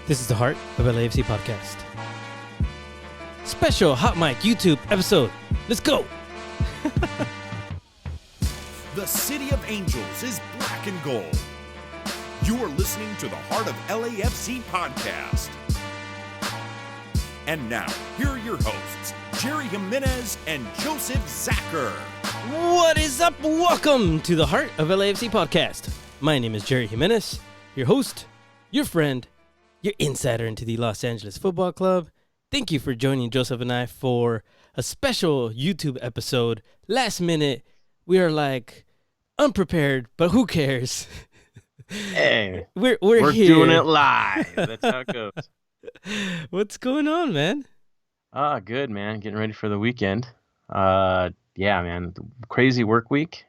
This is the Heart of LAFC podcast. Special Hot Mic YouTube episode. Let's go. The City of Angels is black and gold. You are listening to the Heart of LAFC podcast. And now, here are your hosts, Jerry Jimenez and Joseph Zacher. What is up? Welcome to the Heart of LAFC podcast. My name is Jerry Jimenez, your host, your friend, your insider into the Los Angeles Football Club. Thank you for joining Joseph and I for a special YouTube episode. Last minute, we are like unprepared, but who cares? Hey, we're here. Doing it live. That's how it goes. What's going on, man? Good, man. Getting ready for the weekend. Yeah, man. Crazy work week.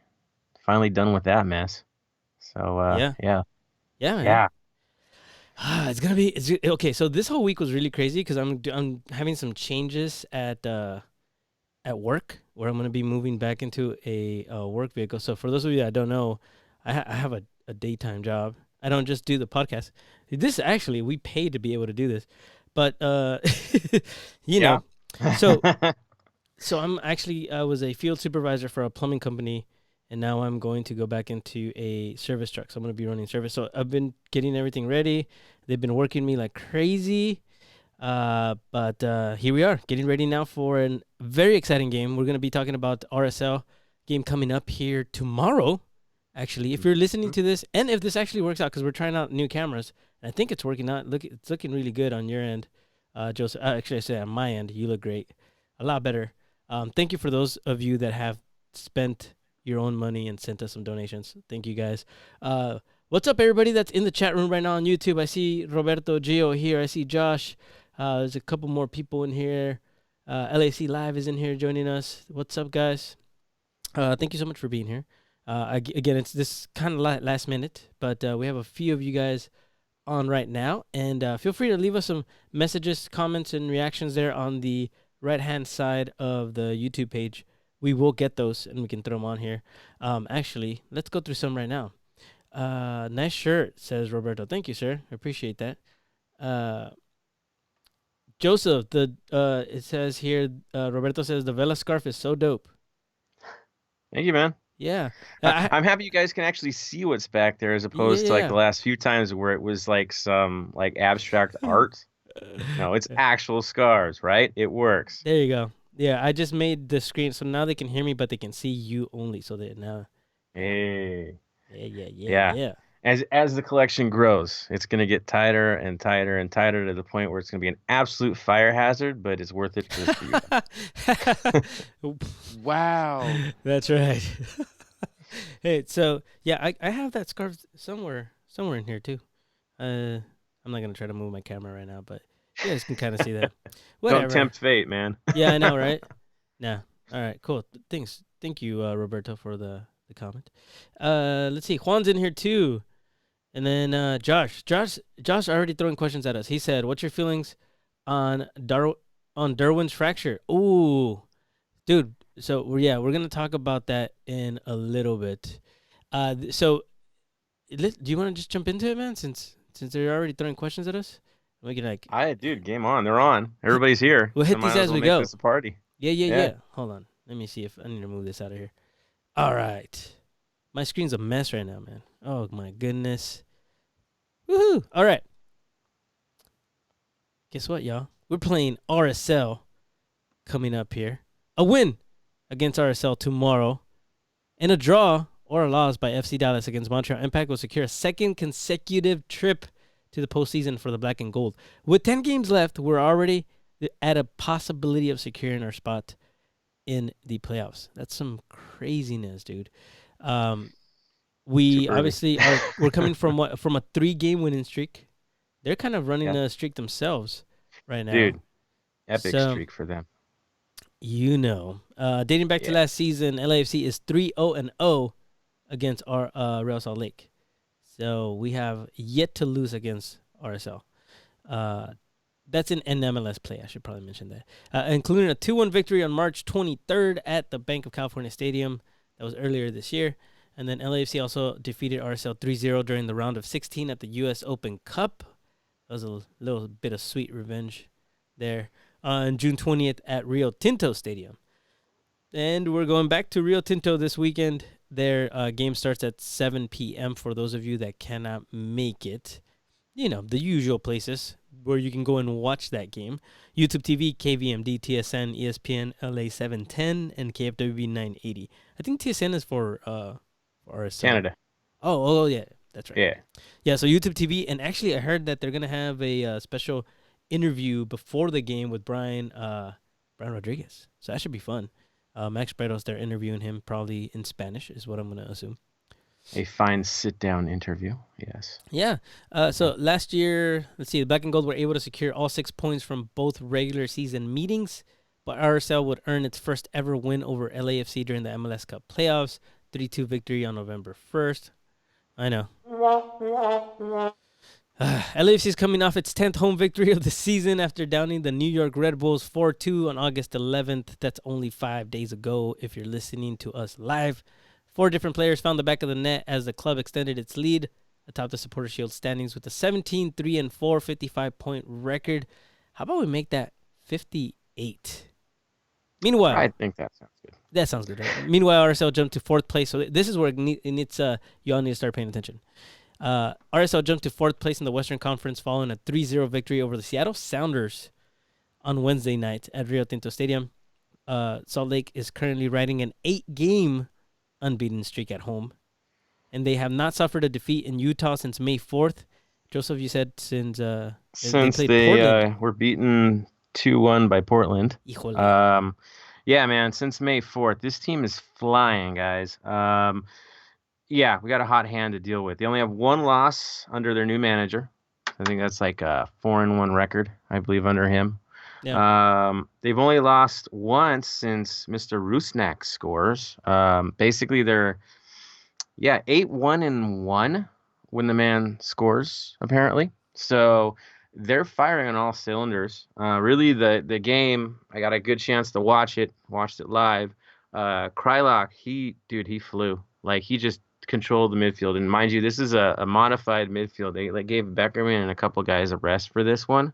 Finally done with that mess. So, yeah, man. It's gonna be okay. So this whole week was really crazy because I'm having some changes at work where I'm gonna be moving back into a work vehicle. So for those of you that don't know, I have a daytime job. I don't just do the podcast. This actually we pay to be able to do this, but you know, so I was a field supervisor for a plumbing company. And now I'm going to go back into a service truck. So I'm going to be running service. So I've been getting everything ready. They've been working me like crazy. But here we are, getting ready now for a very exciting game. We're going to be talking about the RSL game coming up here tomorrow. Actually, if you're listening to this, and if this actually works out, because we're trying out new cameras, and I think it's working out. It's looking really good on your end, Joseph. Actually, I say on my end, you look great, a lot better. Thank you for those of you that have spent your own money and sent us some donations. Thank you guys. What's up, everybody that's in the chat room right now on YouTube? I see Roberto Gio here. I see Josh. There's a couple more people in here. LAC Live is in here joining us. What's up, guys? Thank you so much for being here. Again, it's this kind of last minute, but we have a few of you guys on right now. And feel free to leave us some messages, comments, and reactions there on the right-hand side of the YouTube page. We will get those, and we can throw them on here. Actually, let's go through some right now. Nice shirt, says Roberto. Thank you, sir. I appreciate that. Joseph, it says here, Roberto says, the Vela scarf is so dope. Thank you, man. Yeah. I'm happy you guys can actually see what's back there as opposed to like the last few times where it was like some like abstract art. No, it's actual scarves, right? It works. There you go. Yeah, I just made the screen so now they can hear me, but they can see you only. So they now. Hey. Yeah. As the collection grows, it's gonna get tighter and tighter and tighter to the point where it's gonna be an absolute fire hazard, but it's worth it for you. Wow. That's right. Hey, so yeah, I have that scarf somewhere in here too. I'm not gonna try to move my camera right now, but. You guys can kind of see that. Whatever. Don't tempt fate, man. Yeah, I know, right? Nah. All right, cool. Thanks. Thank you, Roberto, for the comment. Let's see. Juan's in here too. And then Josh already throwing questions at us. He said, what's your feelings on Derwin's fracture? Ooh. Dude, so we're going to talk about that in a little bit. So do you want to just jump into it, man, since they're already throwing questions at us? We can Dude, game on. They're on. Everybody's here. We'll hit these as we go. This a party. Yeah. Hold on. Let me see if I need to move this out of here. All right. My screen's a mess right now, man. Oh, my goodness. Woohoo. All right. Guess what, y'all? We're playing RSL coming up here. A win against RSL tomorrow. And a draw or a loss by FC Dallas against Montreal Impact will secure a second consecutive trip to the postseason for the black and gold. With 10 games left, we're already at a possibility of securing our spot in the playoffs. That's some craziness, dude. We obviously we're coming from a 3-game winning streak. They're kind of running a streak themselves right now. Dude, epic streak for them. Dating back to last season, LAFC is 3-0-0 against our Real Salt Lake. So we have yet to lose against RSL. That's in MLS play. I should probably mention that. Including a 2-1 victory on March 23rd at the Bank of California Stadium. That was earlier this year. And then LAFC also defeated RSL 3-0 during the round of 16 at the U.S. Open Cup. That was a little bit of sweet revenge there. On June 20th at Rio Tinto Stadium. And we're going back to Rio Tinto this weekend. Their game starts at 7 p.m. for those of you that cannot make it. You know, the usual places where you can go and watch that game. YouTube TV, KVMD, TSN, ESPN, LA 710, and KFWB 980. I think TSN is for RSL. Canada. Oh, yeah. That's right. Yeah. Yeah, so YouTube TV. And actually, I heard that they're going to have a special interview before the game with Brian Rodriguez. So that should be fun. Max Bredos, they're interviewing him probably in Spanish, is what I'm going to assume. A fine sit-down interview, yes. Yeah. So last year, let's see, the Black and Gold were able to secure all 6 points from both regular season meetings, but RSL would earn its first ever win over LAFC during the MLS Cup playoffs, 3-2 victory on November 1st. I know. LAFC is coming off its 10th home victory of the season after downing the New York Red Bulls 4-2 on August 11th. That's only 5 days ago if you're listening to us live. 4 different players found the back of the net as the club extended its lead atop the Supporter Shield standings with a 17-3-4 55-point record. How about we make that 58? Meanwhile, I think that sounds good. That sounds good, right? Meanwhile, RSL jumped to 4th place. So this is where it needs, you all need to start paying attention. RSL jumped to 4th place in the Western Conference following a 3-0 victory over the Seattle Sounders on Wednesday night at Rio Tinto Stadium. Salt Lake is currently riding an 8-game unbeaten streak at home, and they have not suffered a defeat in Utah since May 4th. Joseph, you said since they were beaten 2-1 by Portland. Híjole. Yeah, man, since May 4th, this team is flying, guys. Yeah, we got a hot hand to deal with. They only have 1 loss under their new manager. I think that's like a 4-1 record, I believe, under him. Yeah. They've only lost once since Mr. Rusnak scores. Basically, they're 8-1-1 when the man scores, apparently. So they're firing on all cylinders. Really, the game, I got a good chance to watched it live. Krylock, he flew. Like, he just controlled the midfield. And mind you, this is a modified midfield. They gave Beckerman and a couple guys a rest for this one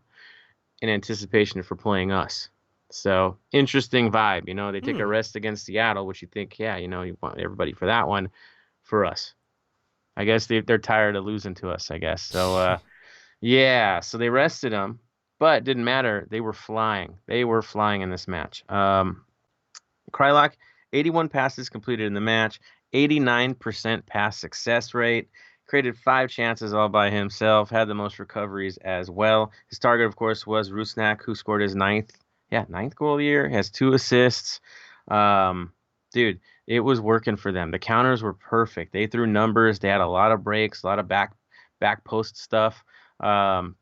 in anticipation for playing us. So, interesting vibe. They take a rest against Seattle, which you think, you want everybody for that one. For us, I guess they're tired of losing to us, I guess. So, so they rested them, but it didn't matter. They were flying. In this match. Krylock, 81 passes completed in the match, 89% pass success rate, created 5 chances all by himself, had the most recoveries as well. His target, of course, was Rusnak, who scored his 9th goal of the year. He has 2 assists. Dude, it was working for them. The counters were perfect. They threw numbers. They had a lot of breaks, a lot of back post stuff.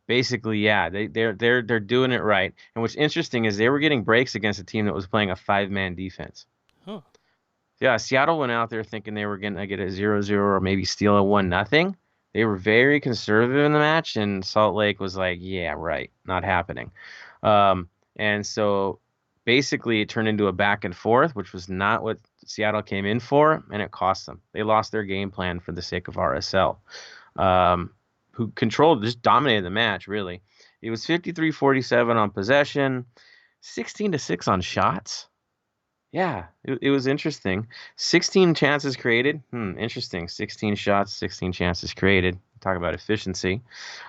Basically, they're doing it right. And what's interesting is they were getting breaks against a team that was playing a 5-man defense. Huh. Yeah, Seattle went out there thinking they were going to get a 0-0 or maybe steal a 1-0. They were very conservative in the match, and Salt Lake was like, yeah, right, not happening. And so basically it turned into a back and forth, which was not what Seattle came in for, and it cost them. They lost their game plan for the sake of RSL, who just dominated the match, really. It was 53-47 on possession, 16-6 on shots. Yeah, it was interesting. 16 chances created. Interesting. 16 shots, 16 chances created. Talk about efficiency.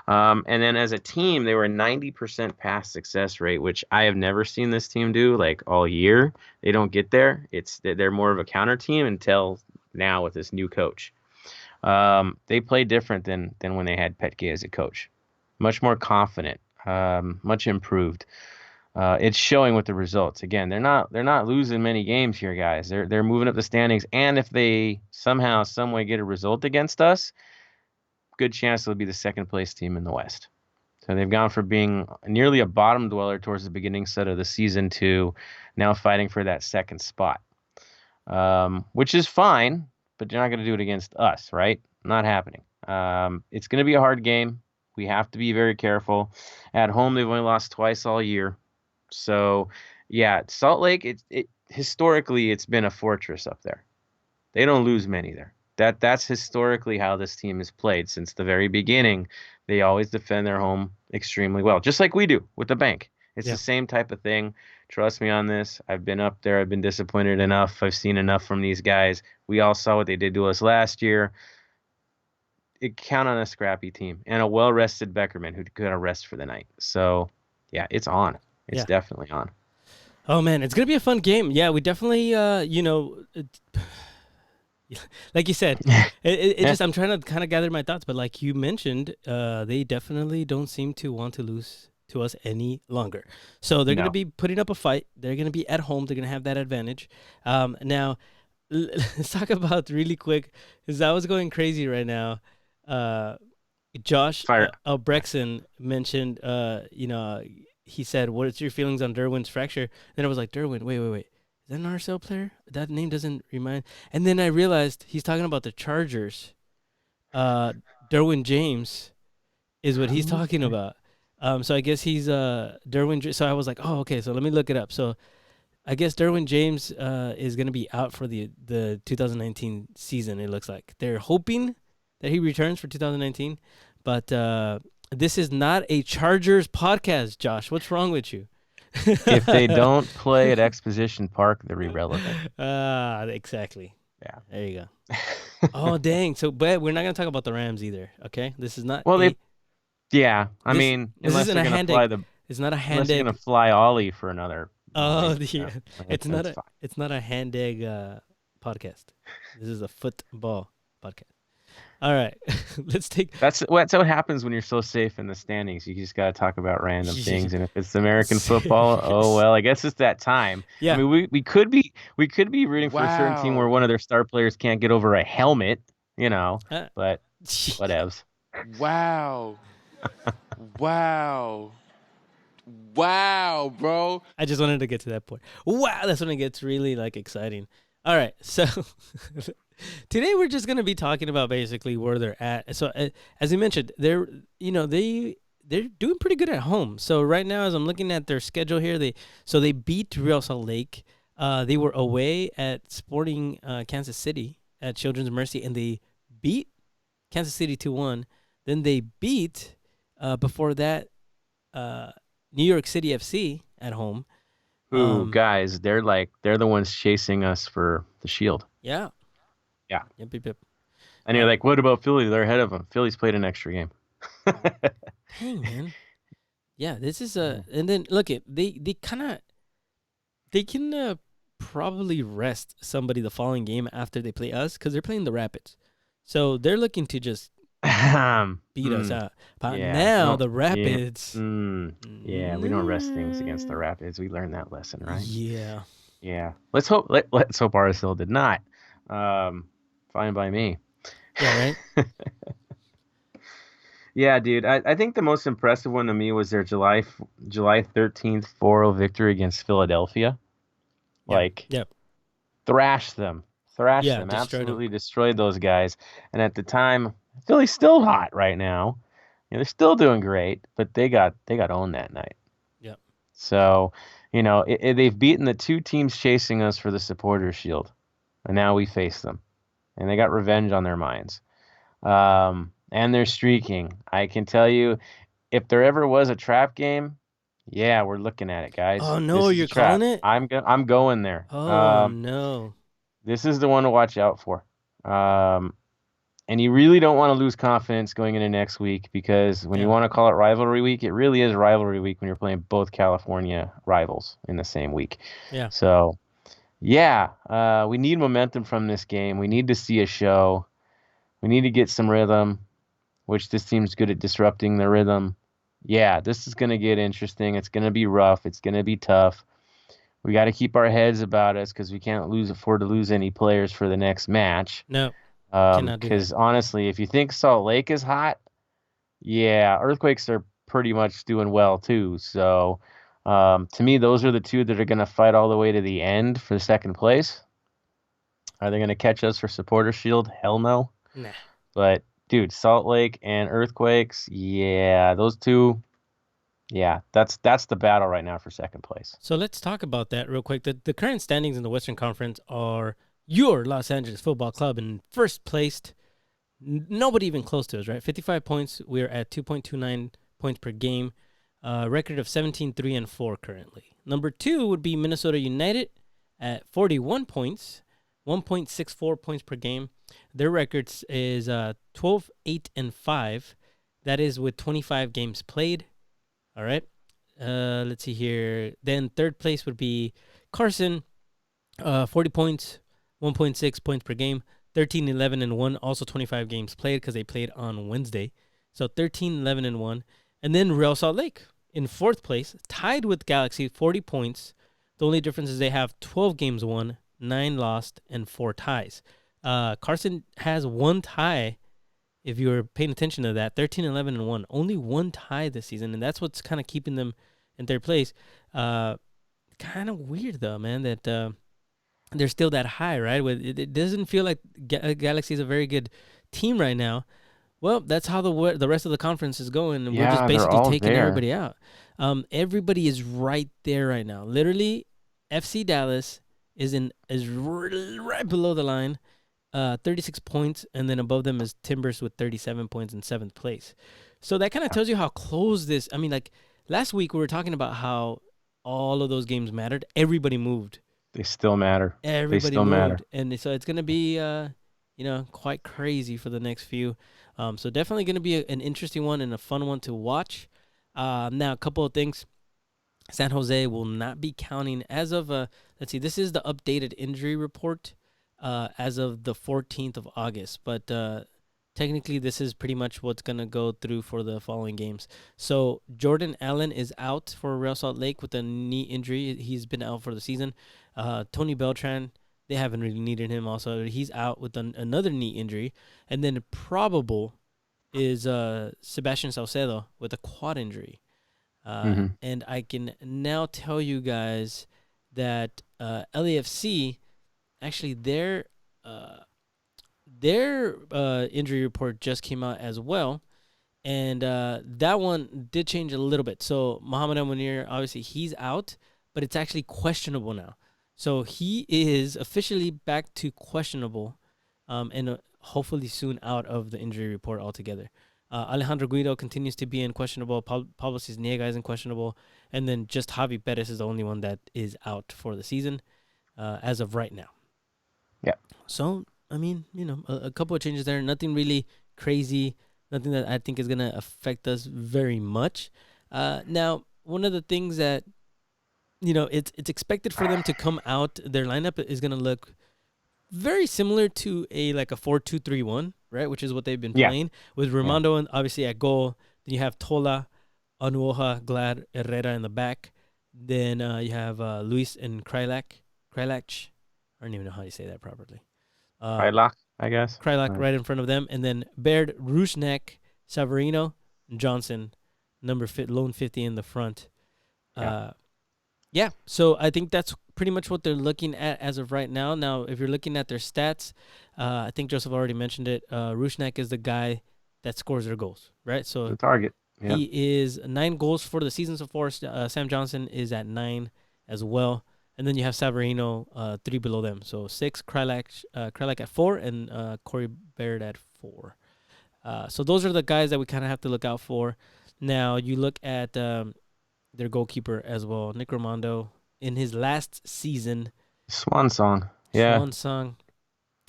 And then as a team, they were a 90% pass success rate, which I have never seen this team do like all year. They don't get there. They're more of a counter team until now with this new coach. They play different than when they had Petke as a coach. Much more confident, much improved. It's showing with the results. Again, they're not losing many games here, guys. They're moving up the standings, and if they somehow, some way get a result against us, good chance they'll be the 2nd place team in the West. So they've gone from being nearly a bottom dweller towards the beginning set of the season to now fighting for that 2nd spot, which is fine, but you're not going to do it against us, right? Not happening. It's going to be a hard game. We have to be very careful. At home, they've only lost twice all year. So, yeah, Salt Lake, historically, it's been a fortress up there. They don't lose many there. That's historically how this team has played since the very beginning. They always defend their home extremely well, just like we do with the bank. It's Yeah. the same type of thing. Trust me on this. I've been up there. I've been disappointed enough. I've seen enough from these guys. We all saw what they did to us last year. It count on a scrappy team and a well-rested Beckerman who could have rest for the night. So, yeah, it's on. It's Yeah. definitely on. Oh man, it's gonna be a fun game. Yeah, we definitely, like you said, it just I'm trying to kind of gather my thoughts, but like you mentioned, they definitely don't seem to want to lose to us any longer. So they're gonna No. be putting up a fight. They're gonna be at home. They're gonna have that advantage. Now, let's talk about really quick, because I was going crazy right now. Uh, Josh Fire. Brexon mentioned, he said, "What's your feelings on Derwin's fracture?" Then I was like, "Derwin, wait. Is that an RSL player? That name doesn't remind." And then I realized he's talking about the Chargers. Derwin James is what he's talking Okay. about. So I guess he's Derwin. So I was like, "Oh, okay." So let me look it up. So I guess Derwin James is going to be out for the 2019 season. It looks like they're hoping that he returns for 2019, but this is not a Chargers podcast, Josh. What's wrong with you? If they don't play at Exposition Park, they're irrelevant. Exactly. Yeah. There you go. Oh, dang. So, but we're not going to talk about the Rams either. Okay, this is not Well, a. yeah. I This mean, this isn't a hand egg. It's not a hand unless they're gonna egg. fly Ollie for another Oh, month, yeah. that's fine. It's not a hand egg podcast. This is a football podcast. All right, let's take. That's what happens when you're so safe in the standings. You just got to talk about random things, and if it's American football, oh Yes. well, I guess it's that time. I Yeah. mean, we could be rooting for a certain team where Wow. one of their star players can't get over a helmet, Uh, but whatevs. Wow. Wow. Wow, bro. I just wanted to get to that point. Wow, that's when it gets really like exciting. All right, so today we're just gonna be talking about basically where they're at. So as you mentioned, they're doing pretty good at home. So right now, as I'm looking at their schedule here, they beat Real Salt Lake. They were away at Sporting Kansas City at Children's Mercy, and they beat Kansas City 2-1. Then they beat before that New York City FC at home. Ooh, guys, they're the ones chasing us for the Shield. Yeah. Yeah. Yep. And you're like, what about Philly? They're ahead of them. Philly's played an extra game. Dang, man. Yeah, this is and then look it they can probably rest somebody the following game after they play us because they're playing the Rapids, so they're looking to just beat us out. But yeah, now no, the Rapids, yeah, we don't rest things against the Rapids. We learned that lesson, right? Yeah. Yeah. Let's hope RSL did not. Fine by me. Yeah, right. Yeah, dude. I think the most impressive one to me was their July 13th 4-0 victory against Philadelphia. Yep. Thrashed them. Yeah, destroyed Absolutely destroyed those guys. And at the time, Philly's still hot right now. They're still doing great, but they got owned that night. Yep. So, they've beaten the two teams chasing us for the Supporters Shield, and now we face them, and they got revenge on their minds. And they're streaking. I can tell you, if there ever was a trap game, yeah, we're looking at it, guys. Oh no, This is you're a trap. calling it? I'm going there. Oh no. This is the one to watch out for. And you really don't want to lose confidence going into next week, because when you want to call it rivalry week, it really is rivalry week when you're playing both California rivals in the same week. Yeah. So, yeah, we need momentum from this game. We need to see a show. We need to get some rhythm, which this team's good at disrupting the rhythm. Yeah, this is going to get interesting. It's going to be rough. It's going to be tough. We got to keep our heads about us because we can't afford to lose any players for the next match. No. Cannot do Because that. honestly, if you think Salt Lake is hot, yeah, Earthquakes are pretty much doing well too. So to me, those are the two that are going to fight all the way to the end for second place. Are they going to catch us for Supporter Shield? Hell no. Nah. But dude, Salt Lake and Earthquakes, yeah, those two, yeah, that's the battle right now for second place. So let's talk about that real quick. The current standings in the Western Conference are your Los Angeles Football Club in first place. Nobody even close to us, right? 55 points. We're at 2.29 points per game. Record of 17-3-4 currently. Number 2 would be Minnesota United at 41 points, 1.64 points per game. Their record is 12-8-5. That is with 25 games played. All right. Let's see here. Then third place would be Carson, 40 points, 1.6 points per game. 13-11-1, also 25 games played because they played on Wednesday. So 13-11-1. And then Real Salt Lake in fourth place, tied with Galaxy, 40 points. The only difference is they have 12 games won, 9 lost, and 4 ties. Carson has 1 tie, if you were paying attention to that, 13-11-1. Only 1 tie this season, and that's what's kind of keeping them in third place. Kind of weird, though, man, that they're still that high, right? It doesn't feel like Galaxy is a very good team right now. Well, that's how the rest of the conference is going, and we're just Yeah, they're basically all taking there. everybody out. Everybody is right there right now. Literally, FC Dallas is right below the line, 36 points, and then above them is Timbers with 37 points in 7th place. So that kind of tells you how close this. I mean, like last week we were talking about how all of those games mattered. Everybody moved. They still matter. Everybody still moved, matter. and so it's gonna be quite crazy for the next few. So definitely gonna be an interesting one and a fun one to watch. Now a couple of things. San Jose will not be counting as of let's see. This is the updated injury report as of the 14th of August, but technically this is pretty much what's gonna go through for the following games. So Jordan Allen is out for Real Salt Lake with a knee injury. He's been out for the season. Tony Beltran, they haven't really needed him also. He's out with another knee injury. And then probable is Sebastian Saucedo with a quad injury. And I can now tell you guys that LAFC, actually their injury report just came out as well. And that one did change a little bit. So Mohamed El Munir, obviously he's out, but it's actually questionable now. So he is officially back to questionable, and hopefully soon out of the injury report altogether. Alejandro Guido continues to be in questionable. Pablo Cisniega is in questionable. And then just Javi Perez is the only one that is out for the season as of right now. Yeah. So, I mean, a couple of changes there. Nothing really crazy. Nothing that I think is going to affect us very much. Now, one of the things that, it's expected for them to come out. Their lineup is going to look very similar to a 4-2-3-1, right? Which is what they've been playing with Raimondo and obviously at goal. Then you have Tola, Anuoha, Glad, Herrera in the back. Then you have Luis and Krylak. I don't even know how you say that properly. Krylak, I guess. Krylak right in front of them, and then Baird, Rusnak, Savarino, and Johnson, lone 50 in the front. So I think that's pretty much what they're looking at as of right now. Now, if you're looking at their stats, I think Joseph already mentioned it. Rusnak is the guy that scores their goals, right? So the target. Yeah. He is 9 goals for the season so far. Sam Johnson is at 9 as well. And then you have Savarino 3 below them. So 6, Krylak at 4, and Corey Baird at 4. So those are the guys that we kind of have to look out for. Now, you look at their goalkeeper as well, Nick Raimondo, in his last season. Swan song. Yeah. Swan song.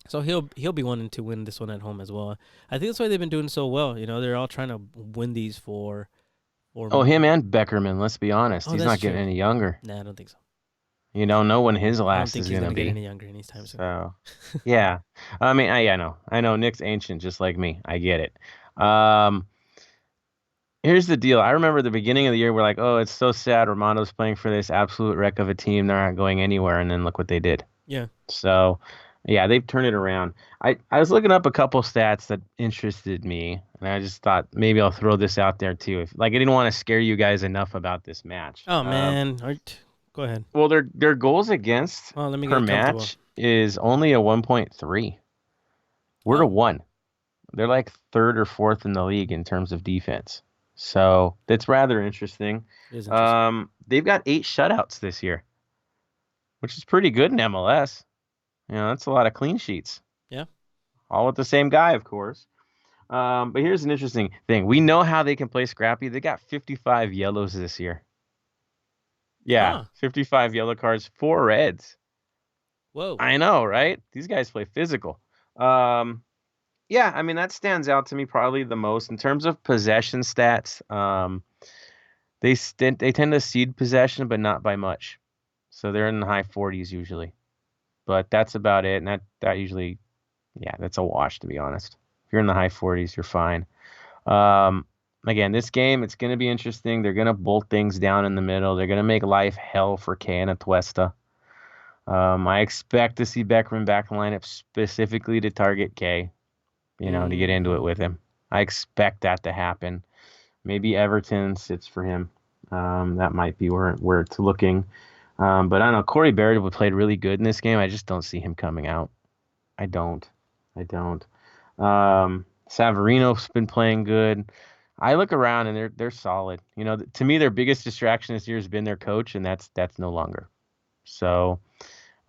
So he'll be wanting to win this one at home as well. I think that's why they've been doing so well. They're all trying to win these for him and Beckerman, let's be honest. He's not getting any younger. Nah, I don't think so. You don't know when his I don't last think is he's going to be. get any younger anytime soon. So, yeah. I mean, I know Nick's ancient just like me. I get it. Here's the deal. I remember the beginning of the year, we're like, oh, it's so sad. Ramondo's playing for this absolute wreck of a team. They're not going anywhere. And then look what they did. Yeah. So, yeah, they've turned it around. I was looking up a couple stats that interested me, and I just thought maybe I'll throw this out there too. I didn't want to scare you guys enough about this match. Oh, man. Go ahead. Well, their goals against let me per match is only a 1.3. We're a 1. They're like 3rd or 4th in the league in terms of defense. So that's rather interesting. They've got 8 shutouts this year, which is pretty good in MLS. That's a lot of clean sheets. Yeah. All with the same guy, of course. But here's an interesting thing. We know how they can play scrappy. They got 55 yellows this year. Yeah, Huh. 55 yellow cards, 4 reds. Whoa. I know, right? These guys play physical. Um, yeah, I mean that stands out to me probably the most in terms of possession stats. They tend to cede possession, but not by much. So they're in the high 40s usually. But that's about it, and that usually, yeah, that's a wash to be honest. If you're in the high 40s, you're fine. Um, Again, this game it's going to be interesting. They're going to bolt things down in the middle. They're going to make life hell for Kay and Atuesta. I expect to see Beckman back in lineup specifically to target Kay, to get into it Mm-hmm. with him. I expect that to happen. Maybe Everton sits for him. That might be where it's looking. But I don't know. Corey Barrett played really good in this game. I just don't see him coming out. I don't. I don't. Savarino's been playing good. I look around and they're solid. To me, their biggest distraction this year has been their coach, and that's no longer. So,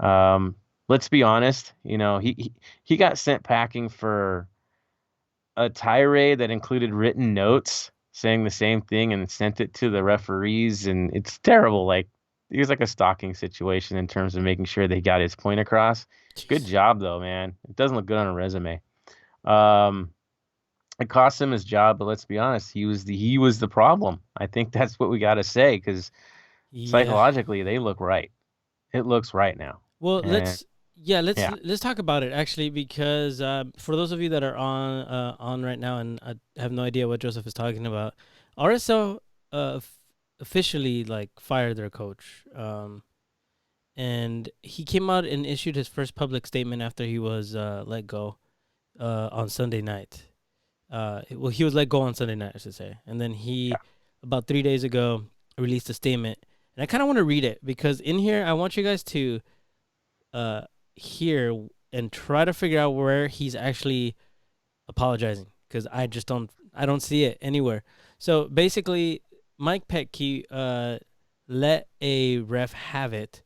um, let's be honest. He got sent packing for a tirade that included written notes saying the same thing and sent it to the referees, and it's terrible. Like it was like a stalking situation in terms of making sure they got his point across. Good Jeez. job though, man. It doesn't look good on a resume. Um, it cost him his job, but let's be honest, he was the problem. I think that's what we got to say because Yeah. psychologically they look right. It looks right now, Well, and let's yeah, let's talk about it actually because for those of you that are on right now and I have no idea what Joseph is talking about, RSL officially like fired their coach. And he came out and issued his first public statement after he was let go on Sunday night. Well, he was let go on Sunday night, I should say, and then he about 3 days ago released a statement, and I kind of want to read it because in here I want you guys to uh, hear and try to figure out where he's actually apologizing because I don't see it anywhere. So basically, Mike Petke let a ref have it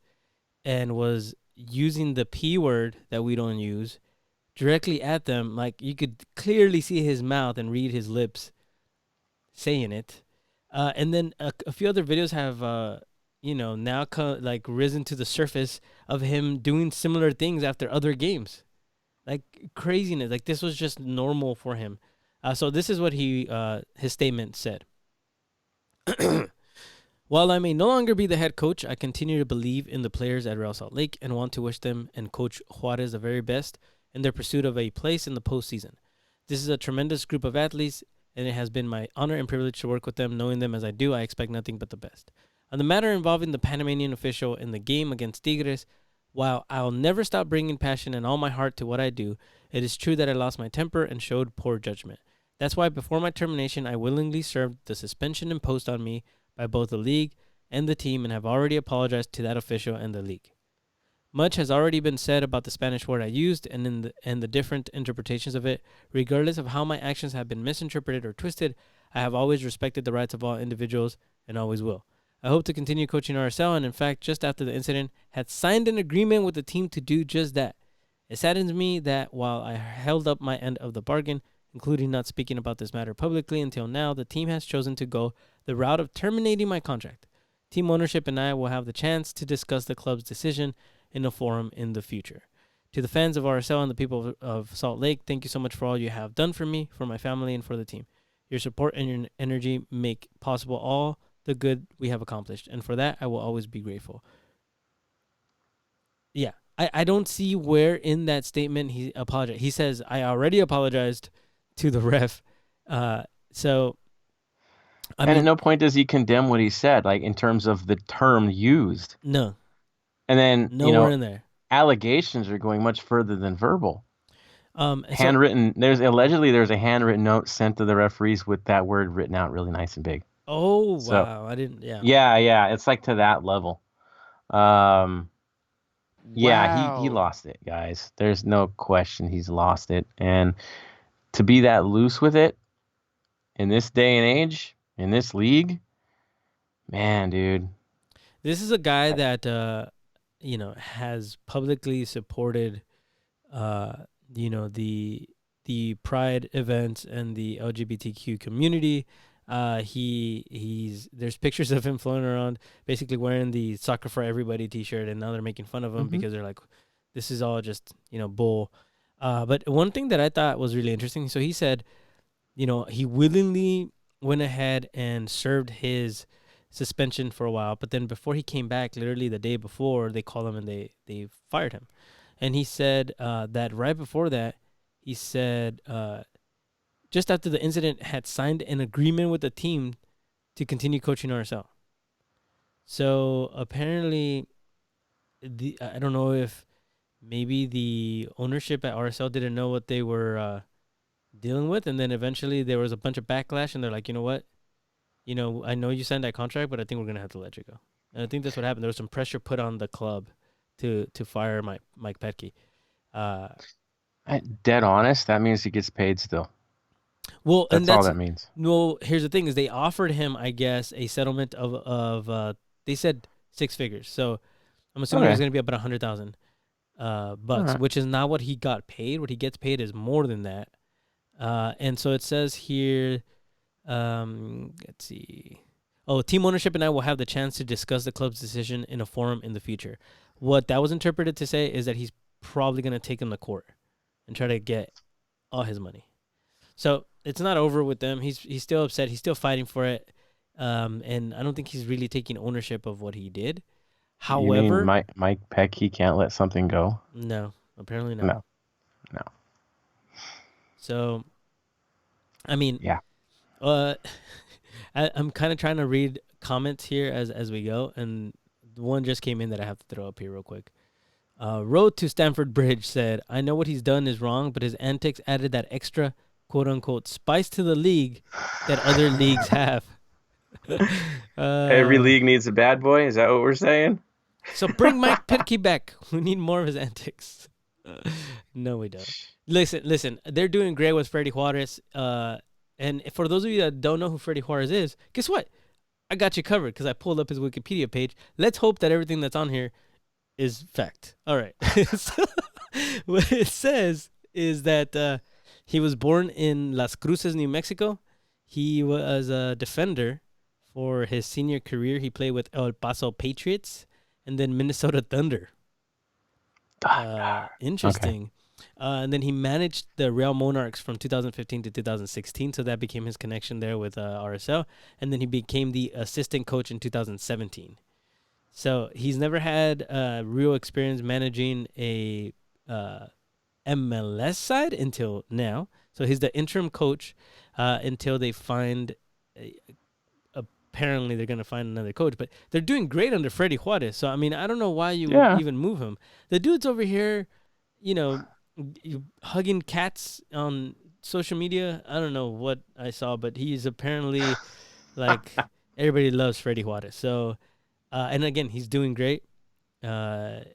and was using the P word that we don't use directly at them. Like you could clearly see his mouth and read his lips saying it. And then a few other videos have, now like risen to the surface of him doing similar things after other games. Like craziness. Like this was just normal for him. So this is what his statement said. While I may no longer be the head coach, I continue to believe in the players at Real Salt Lake and want to wish them and Coach Juarez the very best in their pursuit of a place in the postseason. This is a tremendous group of athletes, and it has been my honor and privilege to work with them. Knowing them as I do, I expect nothing but the best. On the matter involving the Panamanian official in the game against Tigres, while I'll never stop bringing passion and all my heart to what I do, it is true that I lost my temper and showed poor judgment. That's why before my termination, I willingly served the suspension imposed on me by both the league and the team and have already apologized to that official and the league. Much has already been said about the Spanish word I used and the different interpretations of it. Regardless of how my actions have been misinterpreted or twisted, I have always respected the rights of all individuals and always will. I hope to continue coaching RSL and in fact, just after the incident, had signed an agreement with the team to do just that. It saddens me that while I held up my end of the bargain, including not speaking about this matter publicly until now, the team has chosen to go the route of terminating my contract. Team ownership and I will have the chance to discuss the club's decision in a forum in the future. To the fans of RSL and the people of Salt Lake, thank you so much for all you have done for me, for my family, and for the team. Your support and your energy make possible all the good we have accomplished, and for that, I will always be grateful. Yeah, I don't see where in that statement he apologized. He says, I already apologized to the ref. So, I and at mean, no point does he condemn what he said, like in terms of the term used. no, And then, nowhere in there. allegations are going much further than verbal. So, Handwritten, there's a handwritten note sent to the referees with that word written out really nice and big. oh, So, wow. I didn't, yeah. yeah, it's like to that level. Um, yeah, he Wow. lost it, guys. There's no question he's lost it. And to be that loose with it in this day and age, in this league, man, dude. This is a guy that has publicly supported, uh, the the Pride events and the LGBTQ community. There's pictures of him floating around, basically wearing the "Soccer for Everybody" T-shirt, and now they're making fun of him Mm-hmm. because they're like, "This is all just bull." But one thing that I thought was really interesting. So he said, he willingly went ahead and served his suspension for a while, but then before he came back, literally the day before, they called him and they fired him. And he said that right before that, he said just after the incident had signed an agreement with the team to continue coaching RSL. So apparently, I don't know if maybe the ownership at RSL didn't know what they were dealing with, and then eventually there was a bunch of backlash, and they're like, you know what, I know you signed that contract, but I think we're gonna have to let you go. And I think that's what happened. There was some pressure put on the club to fire Mike Petke. Uh, Dead honest, that means he gets paid still. well, and That's all that's that means. well. Here's the thing: is they offered him, I guess, a settlement of they said 6 figures. So I'm assuming it was Okay. gonna be about 100,000 All bucks, right. which is not what he got paid. What he gets paid is more than that. And so it says here, let's see. Oh, team ownership and I will have the chance to discuss the club's decision in a forum in the future. What that was interpreted to say is that he's probably going to take him to court and try to get all his money. So it's not over with them. He's still upset. He's still fighting for it. And I don't think he's really taking ownership of what he did. You mean However, Mike Peck, he can't let something go? no, apparently not. No, no. So, I mean, Yeah. uh, I'm kind of trying to read comments here as we go, and one just came in that I have to throw up here real quick. Road to Stamford Bridge said, "I know what he's done is wrong, but his antics added that extra quote unquote spice to the league that other leagues have." Every uh, league needs a bad boy. Is that what we're saying? so bring Mike Pitke back. We need more of his antics. No, we don't. Listen. They're doing great with Freddie Juarez. And for those of you that don't know who Freddie Juarez is, guess what? I got you covered because I pulled up his Wikipedia page. Let's hope that everything that's on here is fact. All right. So, what it says is that he was born in Las Cruces, New Mexico. He was a defender for his senior career. He played with El Paso Patriots and then Minnesota Thunder. Okay. Interesting. And then he managed the Real Monarchs from 2015 to 2016, so that became his connection there with RSL. And then he became the assistant coach in 2017. So he's never had real experience managing a MLS side until now. So he's the interim coach until they find. Apparently, they're going to find another coach, but they're doing great under Freddie Juarez. So I mean, I don't know why you would Yeah. even move him. The dude's over here, hugging cats on social media. I don't know what I saw, but he's apparently like everybody loves Freddie Juarez. So, and again, he's doing great.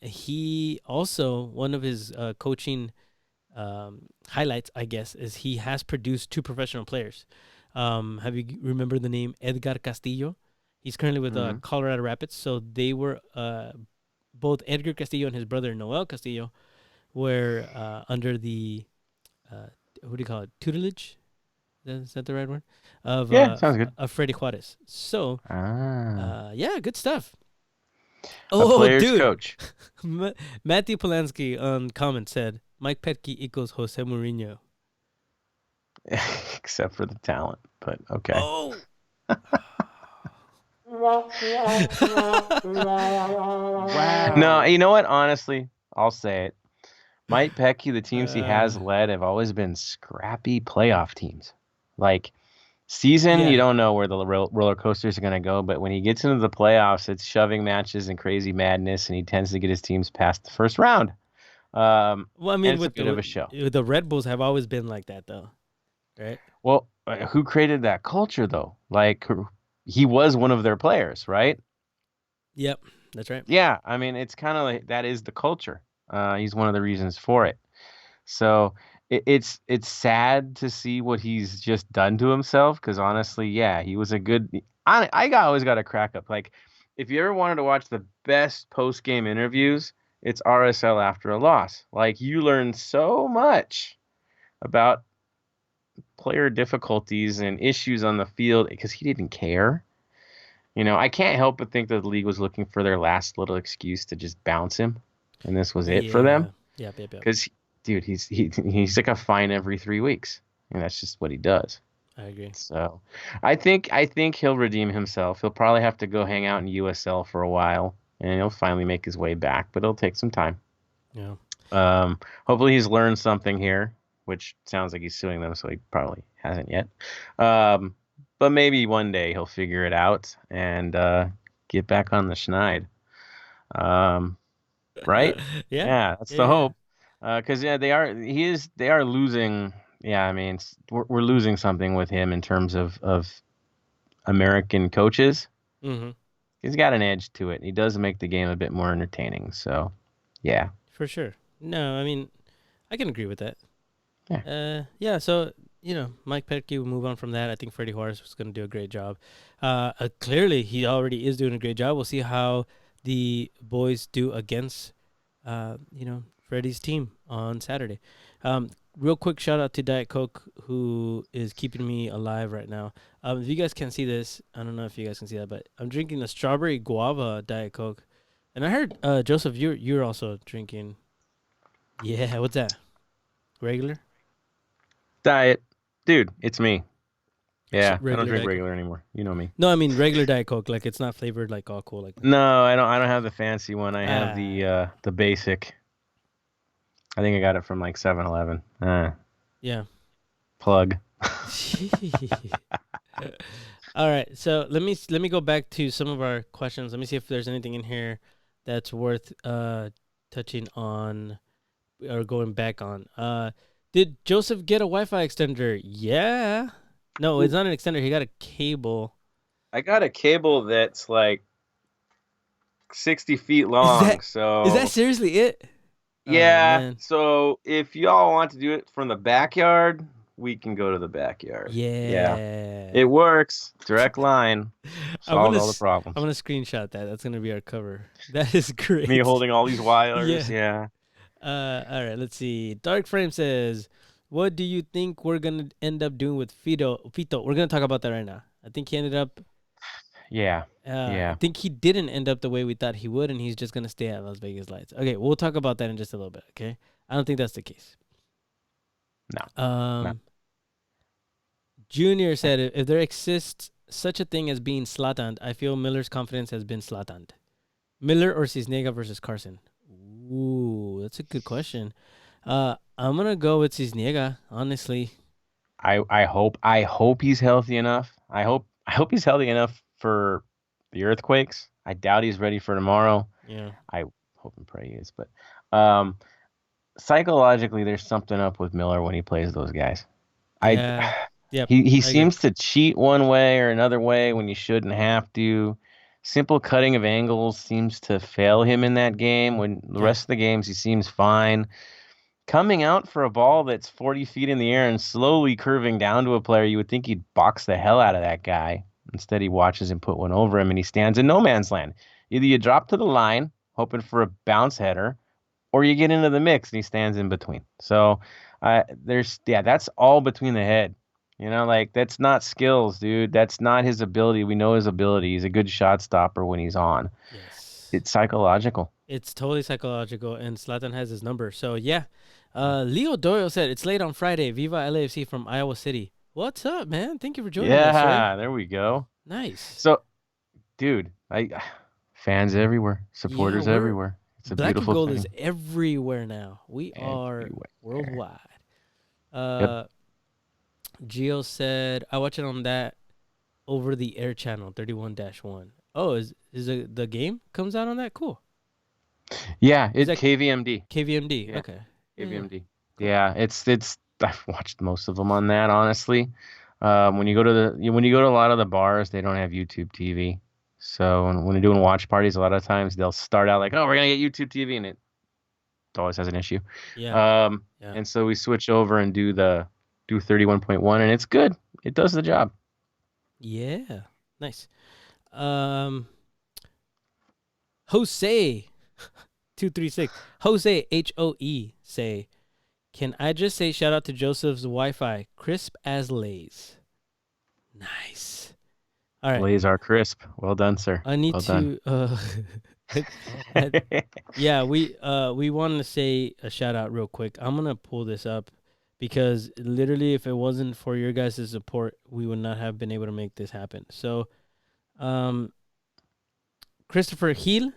He also, one of his coaching highlights, I guess, is he has produced 2 professional players. Have you remember the name Edgar Castillo? He's currently with Mhm. Colorado Rapids. So they were both Edgar Castillo and his brother Noel Castillo were under the what do you call it, tutelage? Is that the right word? Of Yeah, sounds good. of Freddie Juarez. So yeah, good stuff. A Oh, player's dude. coach. Matthew Polanski on comment said Mike Petke equals Jose Mourinho. Except for the talent, but okay. Oh. Wow. No, you know what? Honestly, I'll say it. Mike Pecky, the teams he has Uh, led have always been scrappy playoff teams. Like season, Yeah. you don't know where the roller coasters are going to go, but when he gets into the playoffs, it's shoving matches and crazy madness, and he tends to get his teams past the first round. Well, I mean, And it's a bit of a show. the Red Bulls have always been like that, though, right? Well, who created that culture, though? Like, he was one of their players, right? Yep, that's right. Yeah, I mean, it's kind of like that is the culture. He's one of the reasons for it. So it's sad to see what he's just done to himself. Because honestly, yeah, he was a good. Always got a crack up. Like, if you ever wanted to watch the best post game interviews, it's RSL after a loss. Like, you learn so much about player difficulties and issues on the field because he didn't care. I can't help but think that the league was looking for their last little excuse to just bounce him, and this was it for them. Yeah. Yep. Yep. Yep. Because, dude, he's like a fine every 3 weeks, and that's just what he does. I agree. So, I think he'll redeem himself. He'll probably have to go hang out in USL for a while, and he'll finally make his way back, but it'll take some time. Yeah. Hopefully he's learned something here, which sounds like he's suing them, so he probably hasn't yet. But maybe one day he'll figure it out and get back on the schneid. Right? Yeah. Yeah, that's the hope. Because they are losing. Yeah, I mean, we're losing something with him in terms of American coaches. Mm-hmm. He's got an edge to it. He does make the game a bit more entertaining. So, yeah. For sure. No, I mean, I can agree with that. Yeah. Yeah. So Mike Petke will move on from that. I think Freddie Juarez was going to do a great job. Clearly, he already is doing a great job. We'll see how the boys do against, Freddie's team on Saturday. Real quick shout out to Diet Coke, who is keeping me alive right now. If you guys can see this, I don't know if you guys can see that, but I'm drinking a strawberry guava Diet Coke, and I heard Joseph, you're also drinking. Yeah, what's that? Regular? Diet. Dude, it's me. Yeah, I don't Regular drink Diet Coke. regular anymore. You know me. No, I mean regular Diet Coke. Like it's not flavored like all cool like that. No, I don't have the fancy one. I have the basic. I think I got it from like 7-Eleven. Yeah. Plug. All right. So let me go back to some of our questions. Let me see if there's anything in here that's worth touching on or going back on. Did Joseph get a Wi-Fi extender? Yeah. No, it's not an extender. He got a cable. I got a cable that's like 60 feet long. Is that seriously it? Yeah. Man. So if y'all want to do it from the backyard, we can go to the backyard. Yeah. It works. Direct line. Solves all the problems. I'm gonna screenshot that. That's gonna be our cover. That is great. Me holding all these wires. Yeah. All right. Let's see. Dark Frame says, "What do you think we're gonna end up doing with Fito? We're gonna talk about that right now. I think he ended up. Yeah. I think he didn't end up the way we thought he would, and he's just gonna stay at Las Vegas Lights. Okay, we'll talk about that in just a little bit. Okay, I don't think that's the case. No. No. Junior said, if there exists such a thing as being slataned, I feel Miller's confidence has been slataned. Miller or Cisnega versus Carson? Ooh, that's a good question. I'm gonna go with Cisnega, honestly. I hope he's healthy enough. I hope he's healthy enough for the earthquakes. I doubt he's ready for tomorrow. Yeah. I hope and pray he is, but psychologically there's something up with Miller when he plays those guys. Yep, he seems to cheat one way or another way when you shouldn't have to. Simple cutting of angles seems to fail him in that game. When the rest of the games he seems fine. Coming out for a ball that's 40 feet in the air and slowly curving down to a player, you would think he'd box the hell out of that guy. Instead, he watches him put one over him, and he stands in no man's land. Either you drop to the line, hoping for a bounce header, or you get into the mix, and he stands in between. So that's all between the head. That's not skills, dude. That's not his ability. We know his ability. He's a good shot stopper when he's on. Yes. It's psychological. It's totally psychological, and Zlatan has his number. So, yeah. Leo Doyle said, it's late on Friday. Viva LAFC from Iowa City. What's up, man? Thank you for joining us, sir. Yeah, there we go. Nice. So, dude, fans everywhere, supporters everywhere. It's a Black beautiful and gold thing. is everywhere now. We are worldwide. Gio said, I watch it on that over the air channel 31-1. Oh, is the game comes out on that? Cool. Yeah, it's KVMD. KVMD. Yeah. Okay. KVMD. Yeah, it's I've watched most of them on that, honestly. When you go to a lot of the bars, they don't have YouTube TV. So when they're doing watch parties, a lot of times they'll start out like, "Oh, we're gonna get YouTube TV," and it always has an issue. Yeah. And so we switch over and do 31.1, and it's good. It does the job. Yeah. Nice. Jose 236. Jose HOE say, Can I just say shout out to Joseph's Wi-Fi, crisp as Lay's. Nice. All right. Lays are crisp. Well done, sir. I need Well done. to. I- yeah, we wanted to say a shout out real quick. I'm gonna pull this up because literally, if it wasn't for your guys' support, we would not have been able to make this happen. So, Christopher Hill,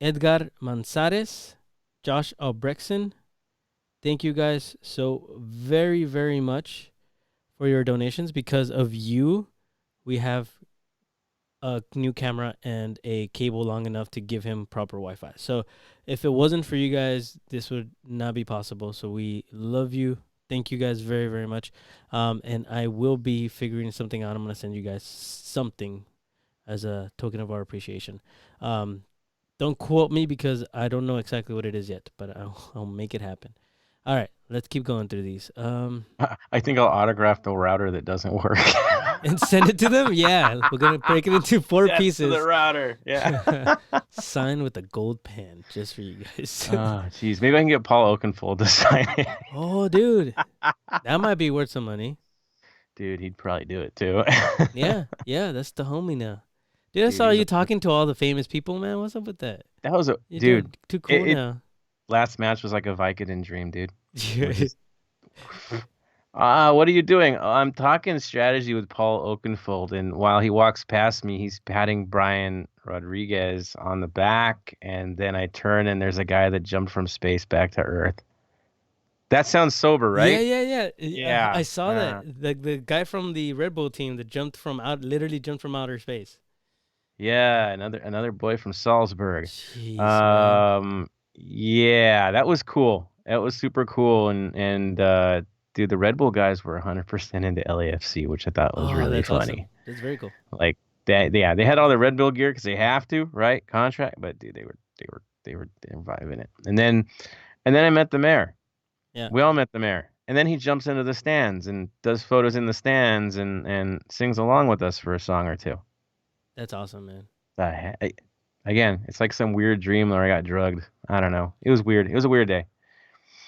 Edgar Manzares, Josh Albrechtson. Thank you guys so very, very much for your donations. Because of you, we have a new camera and a cable long enough to give him proper Wi-Fi. So if it wasn't for you guys, this would not be possible. So we love you. Thank you guys very, very much. And I will be figuring something out. I'm going to send you guys something as a token of our appreciation. Don't quote me because I don't know exactly what it is yet, but I'll make it happen. All right, let's keep going through these. I think I'll autograph the router that doesn't work. And send it to them. Yeah, we're gonna break it into 4 Yes, pieces. the router. Yeah. Sign with a gold pen just for you guys. Oh, jeez. Maybe I can get Paul Oakenfold to sign it. Oh, dude, that might be worth some money. Dude, he'd probably do it too. Yeah, that's the homie now. Dude, I Dude, saw he's you a- talking to all the famous people, man. What's up with that? That was a You're dude. doing too cool now. Last match was like a Vicodin dream, dude. We're just- what are you doing? Oh, I'm talking strategy with Paul Oakenfold, and while he walks past me, he's patting Brian Rodriguez on the back, and then I turn and there's a guy that jumped from space back to Earth. That sounds sober, right? Yeah. Yeah, I saw yeah. that. The guy from the Red Bull team that literally jumped from outer space. Yeah, another boy from Salzburg. Jeez, man. Yeah, that was cool. That was super cool, and dude, the Red Bull guys were 100% into LAFC, which I thought was Oh, really that's funny. awesome. That's very cool. Like they had all the Red Bull gear because they have to, right? Contract, but dude, they were vibing it. And then I met the mayor. Yeah. We all met the mayor. And then he jumps into the stands and does photos in the stands and sings along with us for a song or two. That's awesome, man. Again, it's like some weird dream where I got drugged. I don't know. It was weird. It was a weird day.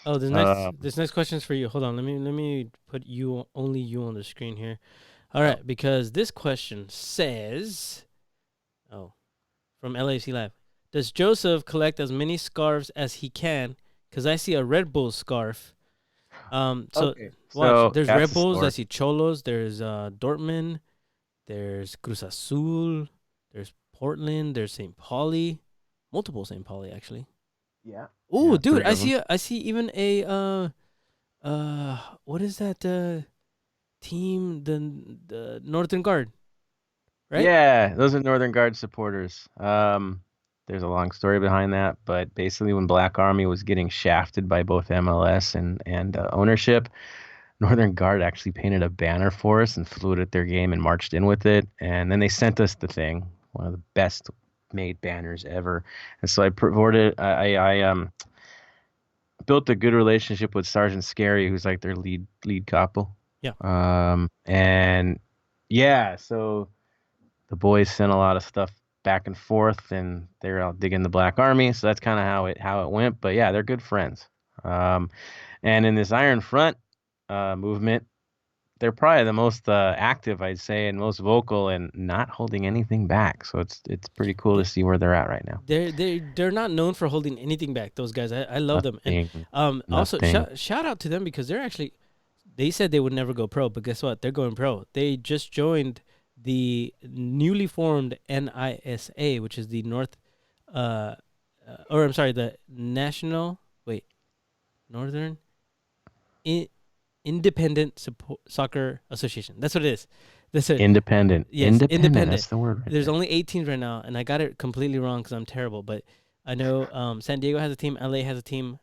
Oh, this next question's for you. Hold on, let me put only you on the screen here. All right, because this question says, from LAFC Live, does Joseph collect as many scarves as he can? Because I see a Red Bull scarf. So Okay. watch. So There's that's Red the Bulls. I story. see Cholos. There's Dortmund. There's Cruz Azul. There's Portland. There's St. Pauli. Multiple St. Pauli actually. Yeah. Oh, Yeah, dude, 3 of them. I see even a what is that team, the Northern Guard, right? Yeah, those are Northern Guard supporters. There's a long story behind that, but basically when Black Army was getting shafted by both MLS and ownership, Northern Guard actually painted a banner for us and flew it at their game and marched in with it, and then they sent us the thing, one of the best made banners ever. And so I built a good relationship with Sergeant Scary, who's like their lead couple. Yeah. And yeah, so the boys sent a lot of stuff back and forth, and they're out digging the Black Army. So that's kind of how it went. But yeah, they're good friends. And in this Iron Front movement, they're probably the most active, I'd say, and most vocal, and not holding anything back. So it's pretty cool to see where they're at right now. They're not known for holding anything back. Those guys, I love them. And also Nothing. shout out to them because they said they would never go pro, but guess what? They're going pro. They just joined the newly formed NISA, which is the the Northern Independent Soccer Association. That's what it is. That's it. Independent. Yes, independent. That's the word. Right There's there. only 8 teams right now, and I got it completely wrong because I'm terrible. But I know San Diego has a team, LA has a team,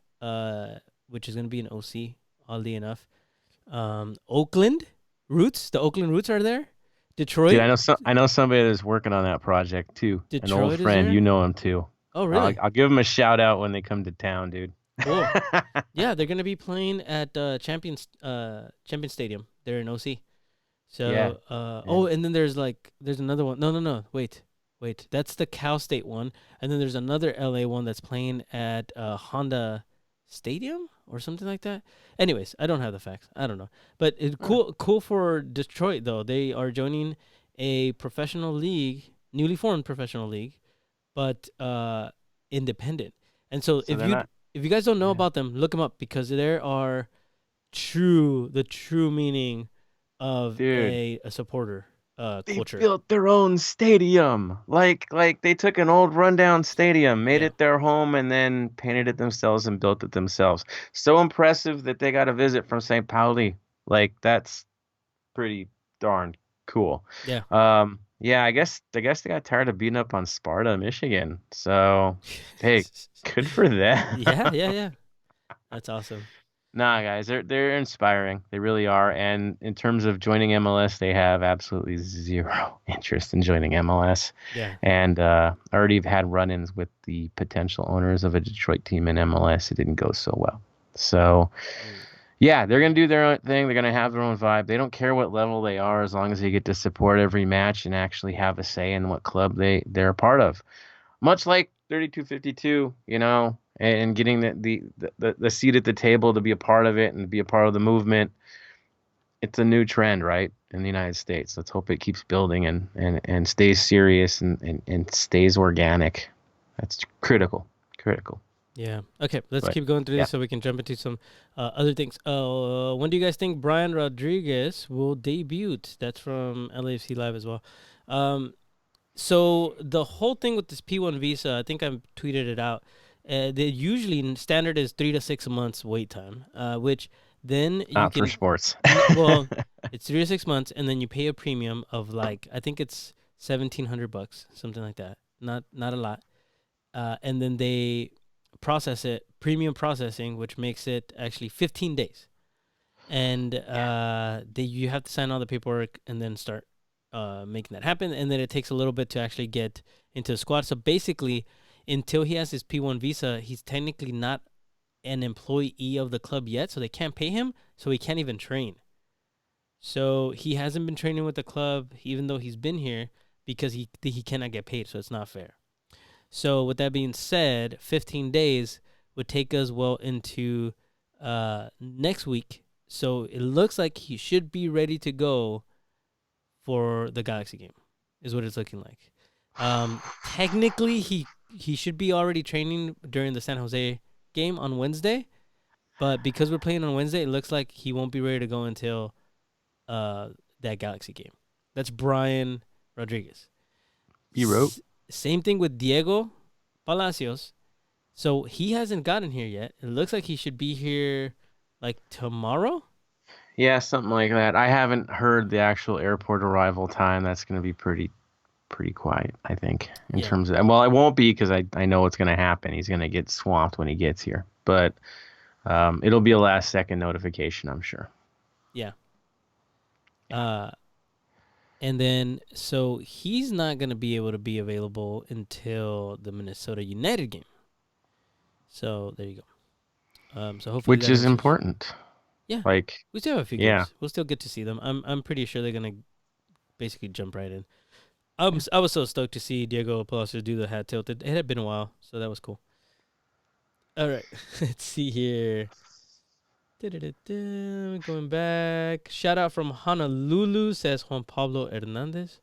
which is going to be an OC, oddly enough. Oakland Roots, the Oakland Roots are there. Detroit. Dude, I know somebody that's working on that project too. An Detroit old is friend. there? You know him too. Oh, really? I'll give him a shout out when they come to town, dude. Cool. Yeah, they're going to be playing at Champion Stadium. They're in OC. So, Yeah. oh, and then there's another one. No. Wait. That's the Cal State one. And then there's another LA one that's playing at Honda Stadium. or something like that. Anyways, I don't have the facts. I don't know. But cool for Detroit though. They are joining a professional league, newly formed professional league, but independent. And so, So they're not. if you guys don't know Yeah. about them, look them up because there are the true meaning of Dude, a supporter they culture. built their own stadium. Like they took an old rundown stadium, made Yeah. it their home, and then painted it themselves and built it themselves. So impressive that they got a visit from St. Pauli. Like that's pretty darn cool. Yeah. Yeah, I guess they got tired of beating up on Sparta, Michigan. So, hey, good for them. Yeah. That's awesome. Nah, guys, they're inspiring. They really are. And in terms of joining MLS, they have absolutely zero interest in joining MLS. Yeah. And already have had run-ins with the potential owners of a Detroit team in MLS. It didn't go so well. So, yeah, they're gonna do their own thing. They're gonna have their own vibe. They don't care what level they are as long as they get to support every match and actually have a say in what club they're a part of. Much like 3252, and getting the seat at the table to be a part of it and be a part of the movement. It's a new trend, right, in the United States. Let's hope it keeps building and stays serious and stays organic. That's critical. Critical. Yeah. Okay. Let's But keep going through yeah. this so we can jump into some other things. When do you guys think Brian Rodriguez will debut? That's from LAFC Live as well. So the whole thing with this P1 visa, I think I've tweeted it out. The usually standard is 3 to 6 months wait time, which then you Not for can sports. well, it's 3 to 6 months, and then you pay a premium of like I think it's $1,700, something like that. Not a lot. And then they process it, premium processing, which makes it actually 15 days. And you have to sign all the paperwork and then start making that happen. And then it takes a little bit to actually get into the squad. So basically, until he has his P1 visa, he's technically not an employee of the club yet, so they can't pay him, so he can't even train. So he hasn't been training with the club, even though he's been here, because he cannot get paid, so it's not fair. So with that being said, 15 days would take us well into next week. So it looks like he should be ready to go for the Galaxy game, is what it's looking like. Technically, he should be already training during the San Jose game on Wednesday, but because we're playing on Wednesday, it looks like he won't be ready to go until that Galaxy game. That's Brian Rodriguez. You wrote? Same thing with Diego Palacios. So he hasn't gotten here yet. It looks like he should be here like tomorrow. Yeah, something like that. I haven't heard the actual airport arrival time. That's going to be pretty quiet, I think, in Yeah. terms of. Well, it won't be because I know what's going to happen. He's going to get swamped when he gets here, but it'll be a last second notification, I'm sure. Yeah. And then so he's not going to be able to be available until the Minnesota United game. So there you go. So hopefully Which that is answers- important. Yeah. Like, We still have a few Yeah. games. We'll still get to see them. I'm pretty sure they're gonna basically jump right in. I was so stoked to see Diego Palacios do the hat tilt. It had been a while, so that was cool. All right, let's see here. Going back. Shout out from Honolulu, says Juan Pablo Hernandez.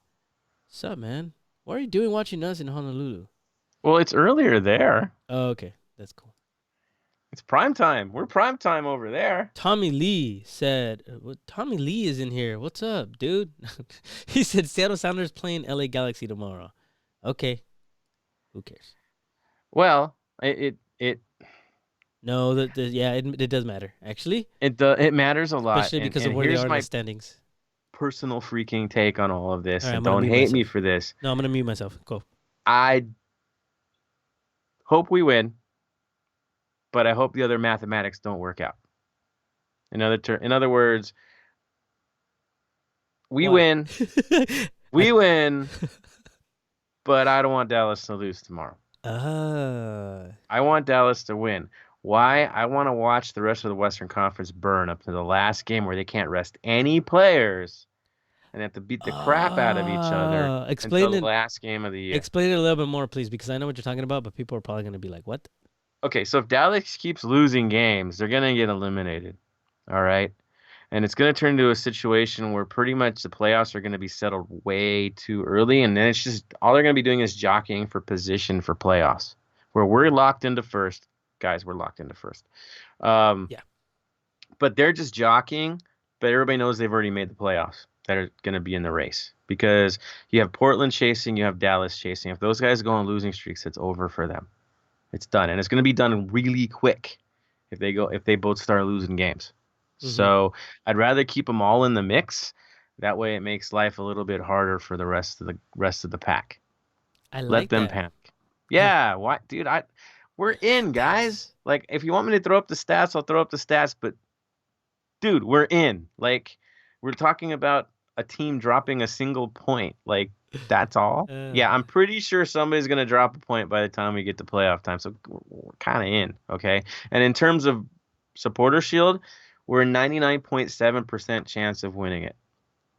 What's up, man? What are you doing watching us in Honolulu? well, it's earlier there. Oh, okay, that's cool. It's prime time. We're prime time over there. Tommy Lee said, Tommy Lee is in here. What's up, dude? He said Seattle Sounders playing LA Galaxy tomorrow. Okay. Who cares? Well, No, it does matter, actually. it matters a lot. Especially because of and where they here's are in my the standings. personal freaking take on all of this, All right, I'm and gonna don't mute hate me myself. for this. No, I'm going to mute myself. Go. I hope we win, but I hope the other mathematics don't work out. In other words, we Why? win, we win, but I don't want Dallas to lose tomorrow. I want Dallas to win. Why? I want to watch the rest of the Western Conference burn up to the last game where they can't rest any players and have to beat the crap out of each other Explain until it. the last game of the year. Explain it a little bit more, please, because I know what you're talking about, but people are probably going to be like, "What?" okay, so if Dallas keeps losing games, they're gonna get eliminated. All right. And it's going to turn into a situation where pretty much the playoffs are going to be settled way too early. And then it's just all they're going to be doing is jockeying for position for playoffs, where we're locked into first. Guys, we're locked into first. Yeah. But they're just jockeying. But everybody knows they've already made the playoffs that are going to be in the race because you have Portland chasing, you have Dallas chasing. If those guys go on losing streaks, it's over for them. It's done. And it's going to be done really quick if they both start losing games. So I'd rather keep them all in the mix. That way it makes life a little bit harder for the rest of the pack. I Let like them that. panic. Yeah, why dude, we're in, guys. Like if you want me to throw up the stats, I'll throw up the stats, but dude, we're in. Like we're talking about a team dropping a single point. Like that's all. Yeah, I'm pretty sure somebody's going to drop a point by the time we get to playoff time. So we're kind of in, okay? And in terms of supporter shield, we're a 99.7% chance of winning it.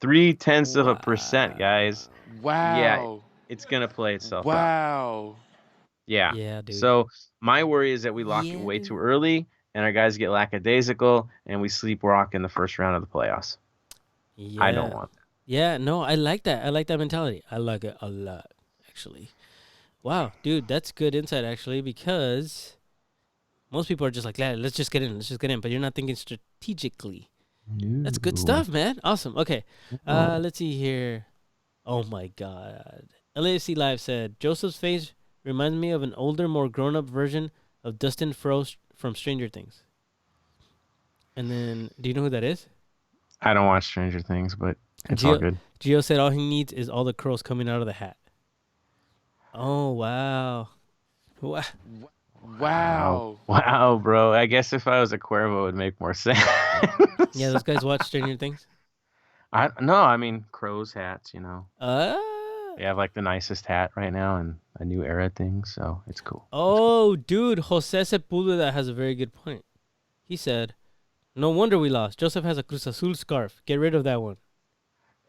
0.3%, guys. Yeah, Wow. it's gonna play itself out. Wow. Yeah. Yeah, dude. So my worry is that we lock it way Yeah. too early, and our guys get lackadaisical, and we sleepwalk in the first round of the playoffs. Yeah. I don't want that. Yeah, no, I like that. I like that mentality. I like it a lot, actually. Wow, dude, that's good insight, actually, because most people are just like, yeah, let's just get in. Let's just get in. But you're not thinking strategically. That's good stuff, man. Awesome. Okay. Let's see here. Oh, my God. LAFC Live said, Joseph's face reminds me of an older, more grown-up version of Dustin Frost from Stranger Things. And then, do you know who that is? I don't watch Stranger Things, but it's all good. Gio said all he needs is all the curls coming out of the hat. Oh, wow. Wow. Wow. Wow, bro. I guess if I was a Cuervo, it would make more sense. Yeah, those guys watch Stranger Things? No, I mean crow's hats, you know. Uh, They have like the nicest hat right now and a new era thing, so it's cool. Oh, dude, Jose Sepulveda has a very good point. He said, no wonder we lost. Joseph has a Cruz Azul scarf. Get rid of that one.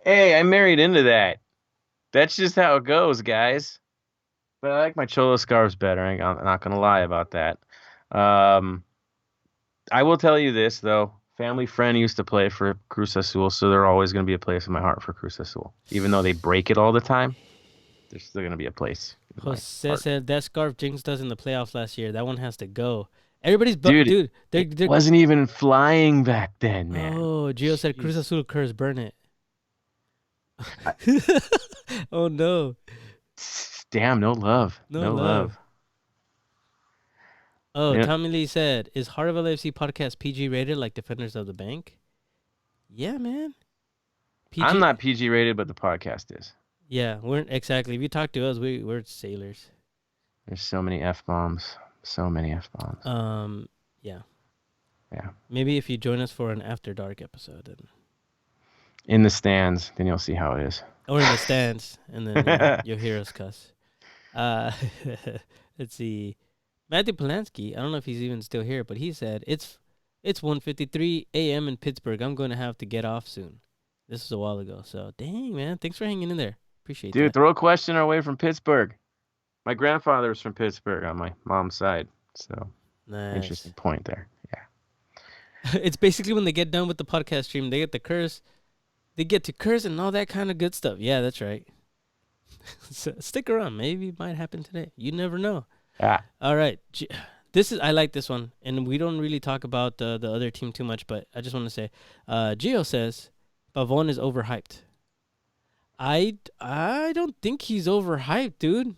Hey, I married into that. That's just how it goes, guys. But I like my Cholo scarves better. I'm not gonna lie about that. I will tell you this though. Family friend used to play for Cruz Azul, so they're always gonna be a place in my heart for Cruz Azul. Even though they break it all the time, there's still gonna be a place. Jose said that scarf jinxed us in the playoffs last year. That one has to go. Everybody's Dude, they're wasn't even flying back then, man. Oh, Gio said Cruz Azul curse, burn it. Oh no. Damn, no love. No No love. love. Oh, Yeah. Tommy Lee said, is Heart of LAFC podcast PG rated like Defenders of the Bank? Yeah, man. PG, I'm not PG rated, but the podcast is. Yeah, we're exactly. If you talk to us, we're sailors. There's so many F-bombs. So many F-bombs. Yeah. Yeah. Maybe if you join us for an After Dark episode, In the stands, then you'll see how it is. or in the stands, and then you'll hear us cuss. Let's see. Matthew Polanski, I don't know if he's even still here, but he said, it's 1:53 a.m. in Pittsburgh. I'm going to have to get off soon. This was a while ago. So, dang, man. Thanks for hanging in there. Appreciate Dude, that. throw a question our way from Pittsburgh. My grandfather's from Pittsburgh on my mom's side. So, Nice. interesting point there. Yeah. It's basically when they get done with the podcast stream, they get the curse. They get to curse and all that kind of good stuff. Yeah, that's right. So stick around. Maybe it might happen today. You never know. Yeah. All right. I like this one, and we don't really talk about the other team too much, but I just want to say, Gio says Pavon is overhyped. I don't think he's overhyped, dude.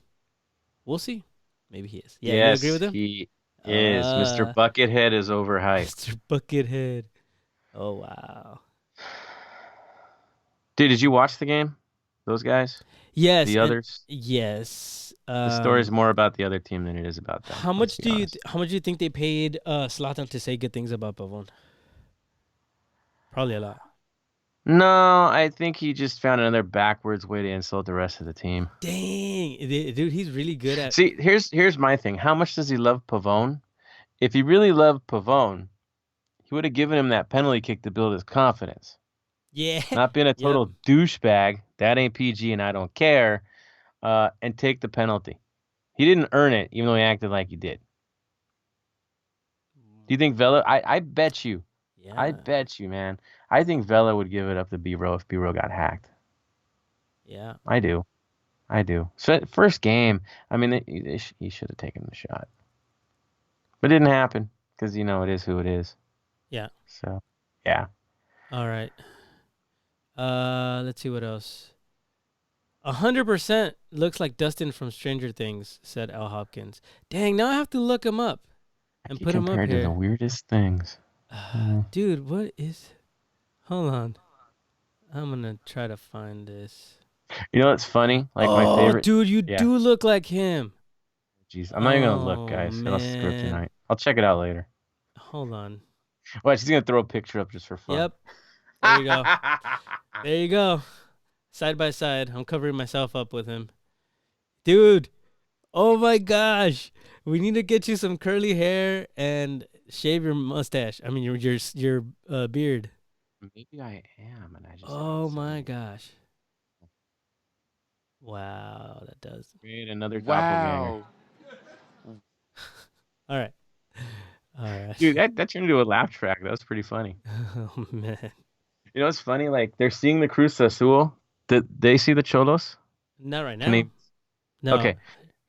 We'll see. Maybe he is. Yeah, Yes, you agree with him? he is. Mr. Buckethead is overhyped. Mr. Buckethead. Oh wow. Dude, did you watch the game? Those guys? Yes. The others? Yes. The story is more about the other team than it is about them. How much do you think they paid Zlatan to say good things about Pavon? Probably a lot. No, I think he just found another backwards way to insult the rest of the team. Dang, dude, he's really good at. See, here's my thing. How much does he love Pavone? If he really loved Pavone, he would have given him that penalty kick to build his confidence. Yeah. Not being a total douchebag. That ain't PG, and I don't care. And take the penalty. He didn't earn it, even though he acted like he did. Do you think Vela? I bet you. I Yeah. bet you, man. I think Vela would give it up to B-Row if B-Row got hacked. Yeah. I do. I do. So first game, I mean, he should have taken the shot, but it didn't happen because it is who it is. Yeah. So, yeah. All right. Let's see what else. 100% looks like Dustin from Stranger Things, said Al Hopkins. Dang, now I have to look him up I and get put him up compared to the here. weirdest things. Dude, what is. Hold on. I'm going to try to find this. You know what's funny? Like my Oh, favorite. dude, you Yeah. do look like him. Jeez, I'm not even gonna look, Oh, guys. It'll skip man. tonight. I'll check it out later. Hold on. Well, she's gonna throw a picture up just for fun. Yep. There you go. There you go. Side by side. I'm covering myself up with him. Dude. Oh my gosh. We need to get you some curly hair and shave your mustache. I mean your beard. Maybe I am, and I just Oh haven't my seen it. gosh. Wow, that does. Create another doppelganger. Wow. All right. All right. Dude, that turned into a laugh track. That was pretty funny. Oh man. You know what's funny? Like they're seeing the Cruz Azul. Did they see the Cholos? Not right Can they? now. No. Okay.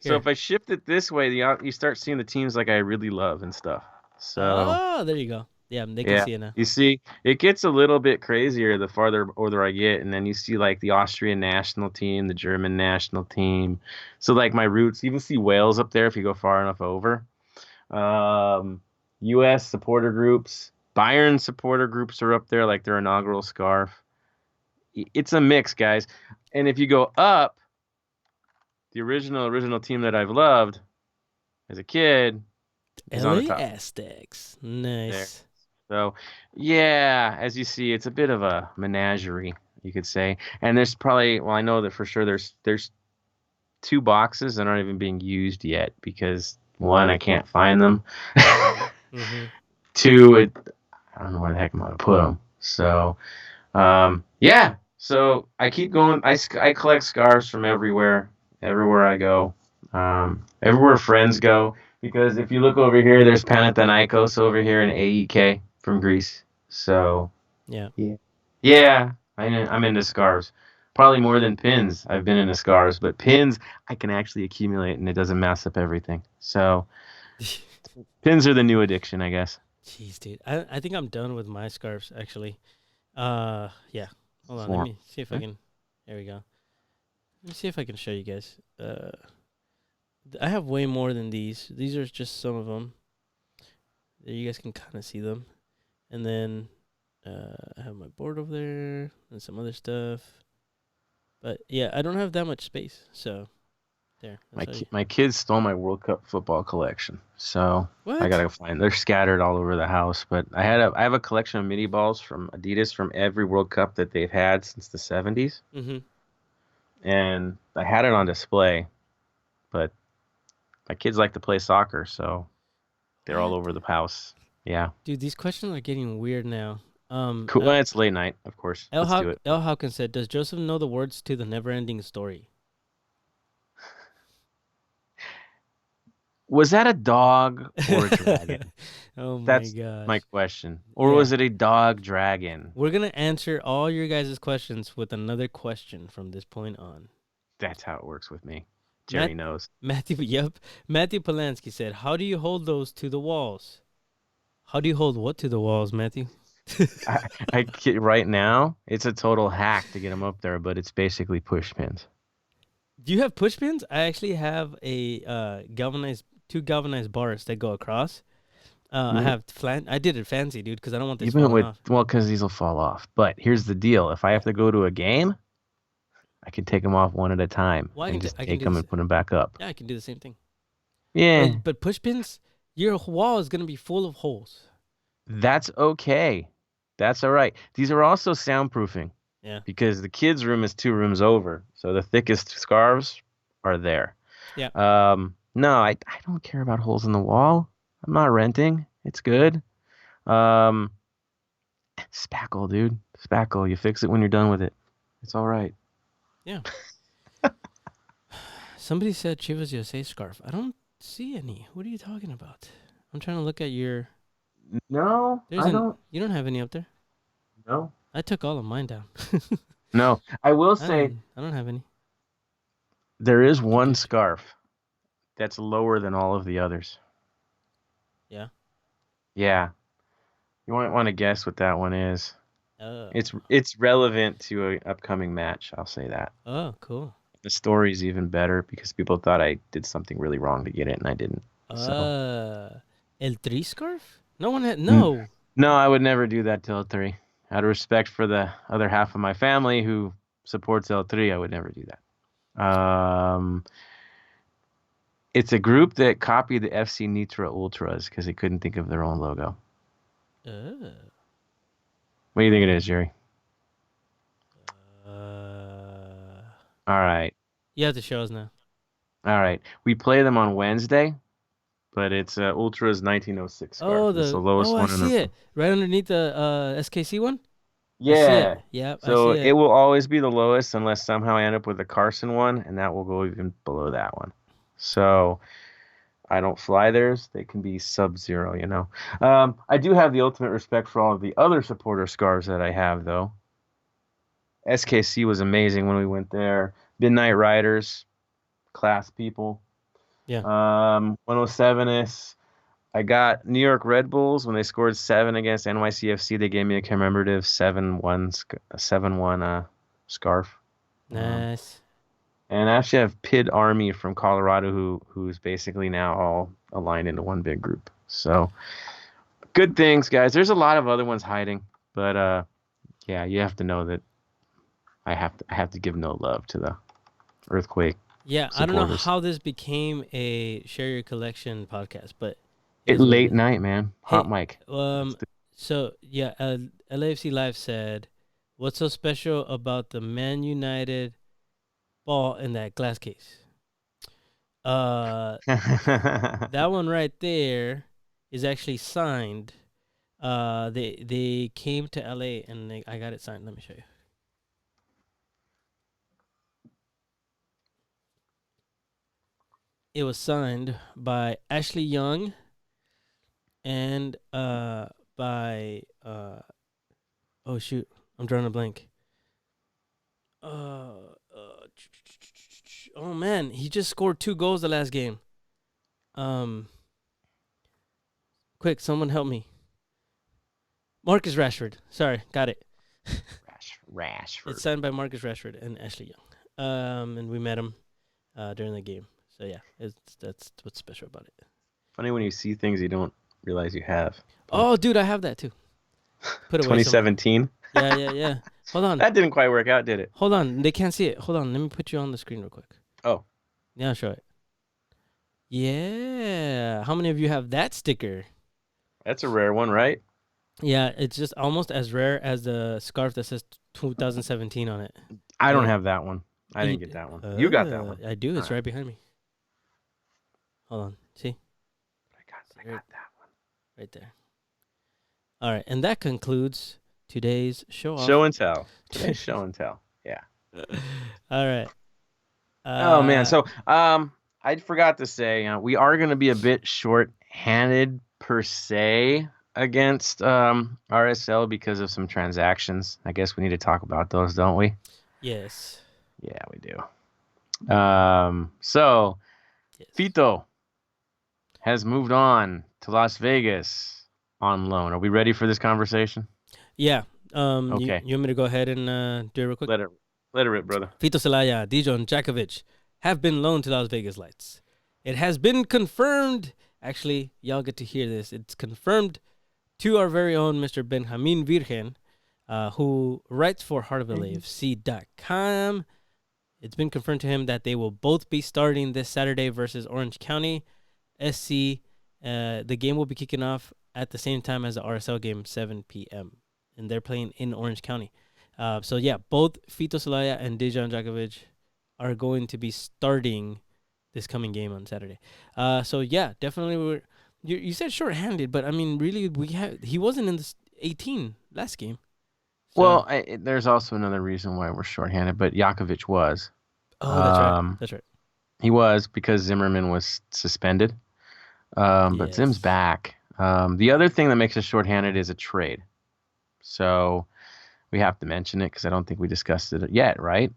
So Here. if I shift it this way, you start seeing the teams like I really love and stuff. So Oh, there you go. Yeah, they can yeah, see it now. you see, it gets a little bit crazier the farther older I get, and then you see like the Austrian national team, the German national team. So like my roots, you even see Wales up there if you go far enough over. U.S. supporter groups, Bayern supporter groups are up there, like their inaugural scarf. It's a mix, guys. And if you go up, the original team that I've loved as a kid is on the LA top Aztecs. there. Nice. So, yeah, as you see, it's a bit of a menagerie, you could say. And there's probably, well, I know that for sure there's two boxes that aren't even being used yet because one, I can't find them. Mm-hmm. Two, I don't know where the heck I'm gonna put them. So, yeah. So I keep going. I collect scarves from everywhere I go, everywhere friends go. Because if you look over here, there's Panathinaikos over here and AEK from Greece. So Yeah. yeah, I'm into scarves. Probably more than pins. I've been into scarves, but pins I can actually accumulate and it doesn't mess up everything. So pins are the new addiction, I guess. Jeez, dude. I think I'm done with my scarves actually. Yeah. Hold on. Let Form. me see if I can. There we go. Let me see if I can show you guys. I have way more than these. These are just some of them. You guys can kind of see them. And then I have my board over there and some other stuff. But yeah, I don't have that much space. So there. My kids stole my World Cup football collection, so I What? gotta find. They're scattered all over the house, but I have a collection of mini balls from Adidas from every World Cup that they've had since the 70s, Mm-hmm. and I had it on display, but my kids like to play soccer, so they're all What? over the house. Yeah, Dude, these questions are getting weird now. cool. Well, it's late night, of course. Let's do it. L. Hawkins said, "Does Joseph know the words to the never-ending story?" Was that a dog or a dragon? Oh my That's gosh. my question. Or Yeah. was it a dog dragon? We're gonna answer all your guys' questions with another question from this point on. That's how it works with me. Jerry knows. Matthew, yep. Matthew Polanski said, "How do you hold those to the walls?" How do you hold what to the walls, Matthew? Right now, it's a total hack to get them up there, but it's basically push pins. Do you have push pins? I actually have a two galvanized bars that go across. I have I did it fancy, dude, because I don't want this Even falling with off. well, because these will fall off. But here's the deal: if I have to go to a game, I can take them off one at a time Well, and just I can take do them this. and put them back up. Yeah, I can do the same thing. Yeah, But push pins, your wall is gonna be full of holes. that's okay. That's all right. These are also soundproofing Yeah. because the kids' room is 2 rooms over, so the thickest scarves are there. Yeah. No, I don't care about holes in the wall. I'm not renting. It's good. Um, Spackle, dude. Spackle. You fix it when you're done with it. It's all right. Yeah. Somebody said Chivas USA scarf. I don't see any. What are you talking about? I'm trying to look at your No, I don't. You don't have any up there. No, I took all of mine down. no. I will say I don't have any. there is Do, one do, do. scarf that's lower than all of the others. Yeah. Yeah, you might want to guess what that one is. Oh. It's relevant to a upcoming match. I'll say that. Oh, cool. The story's even better because people thought I did something really wrong to get it, and I didn't. So, El Tree scarf? No one had. n- No. no, I would never do that to L3. Out of respect for the other half of my family who supports L3, I would never do that. It's a group that copied the FC Nitra Ultras because they couldn't think of their own logo. Oh. What do you think it is, Jerry? All right. You have to show us now. All right. We play them on Wednesday, but it's Ultra's 1906 scarf. Oh, It's the lowest I one in see the. it right underneath the SKC one. I see Yeah. it. Yep, I So see it it. will always be the lowest unless somehow I end up with a Carson one, and that will go even below that one. So I don't fly theirs. They can be sub-zero, you know. I do have the ultimate respect for all of the other supporter scarves that I have, though. SKC was amazing when we went there. Midnight Riders, class people. Yeah. 107s. I got New York Red Bulls when they scored 7 against NYCFC. They gave me a commemorative 7-1 scarf. Nice. And I actually have Pid Army from Colorado who's basically now all aligned into one big group. So good things, guys. There's a lot of other ones hiding, but yeah, you have to know that I have to give no love to the Earthquake. Yeah, I don't know supporters. how this became a share your collection podcast, but It is what it late is. night, man. Hot Hey, mic. So yeah, LAFC Live said, "What's so special about the Man United ball in that glass case?" That one right there is actually signed. They came to LA and I got it signed. Let me show you. It was signed by Ashley Young and by oh shoot, I'm drawing a blank. Oh man, he just scored 2 goals the last game. Quick, someone help me. Marcus Rashford. Sorry, got it. Rashford. It's signed by Marcus Rashford and Ashley Young. And we met him during the game. So yeah, that's what's special about it. Funny when you see things you don't realize you have. Oh, dude, I have that too. Put it away somewhere. 2017. Yeah. Hold on. That didn't quite work out, did it? Hold on. They can't see it. Hold on. Let me put you on the screen real quick. Oh. Yeah, I'll show it. Yeah. How many of you have that sticker? That's a rare one, right? Yeah, it's just almost as rare as the scarf that says 2017 on it. I don't Yeah. have that one. I didn't get that one. You got that one. I do. It's All right behind me. Hold on. See? I got that one. Right there. All right. And that concludes today's show off. Show and tell. Today's show and tell. Yeah. All right. Oh man. So I forgot to say we are going to be a bit short-handed per se against RSL because of some transactions. I guess we need to talk about those, don't we? Yes. Yeah, we do. So Yes. Fito has moved on to Las Vegas on loan. Are we ready for this conversation? Yeah. Okay. You want me to go ahead and do it real quick? Let it rip, brother. Fito Celaya, Dijon Jakovic have been loaned to Las Vegas Lights. It has been confirmed. Actually, y'all get to hear this. It's confirmed to our very own Mr. Benjamin Virgen, who writes for heartoflafc.com. It's been confirmed to him that they will both be starting this Saturday versus Orange County SC. The game will be kicking off at the same time as the RSL game, 7 p.m. And they're playing in Orange County. So, yeah, both Fito Celaya and Dijon Jakovic are going to be starting this coming game on Saturday. So, yeah, definitely. You said short-handed, but, I mean, really, he wasn't in the 18 last game. So. Well, there's also another reason why we're shorthanded, but Jakovic was. Oh, that's right. That's right. He was because Zimmerman was suspended. But Zim's back. The other thing that makes us shorthanded is a trade. So we have to mention it because I don't think we discussed it yet, right?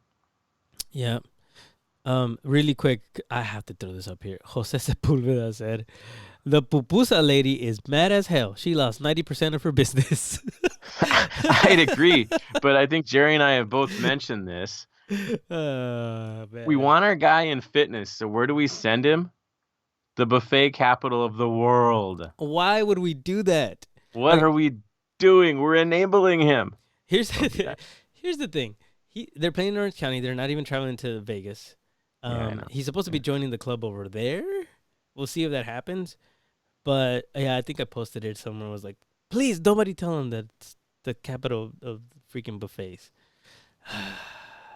Yeah. Really quick, I have to throw this up here. Jose Sepulveda said, "The pupusa lady is mad as hell. She lost 90% of her business." I'd agree, but I think Jerry and I have both mentioned this. We Man. want our guy in fitness, so where do we send him? The buffet capital of the world. Why would we do that? What Okay, are we doing? We're enabling him. here's Don't do that. here's the thing. They're playing in Orange County. They're not even traveling to Vegas. Yeah, I know. He's supposed to be Yeah. joining the club over there. We'll see if that happens. But yeah, I think I posted it somewhere. Was like, please, nobody tell him that it's the capital of freaking buffets.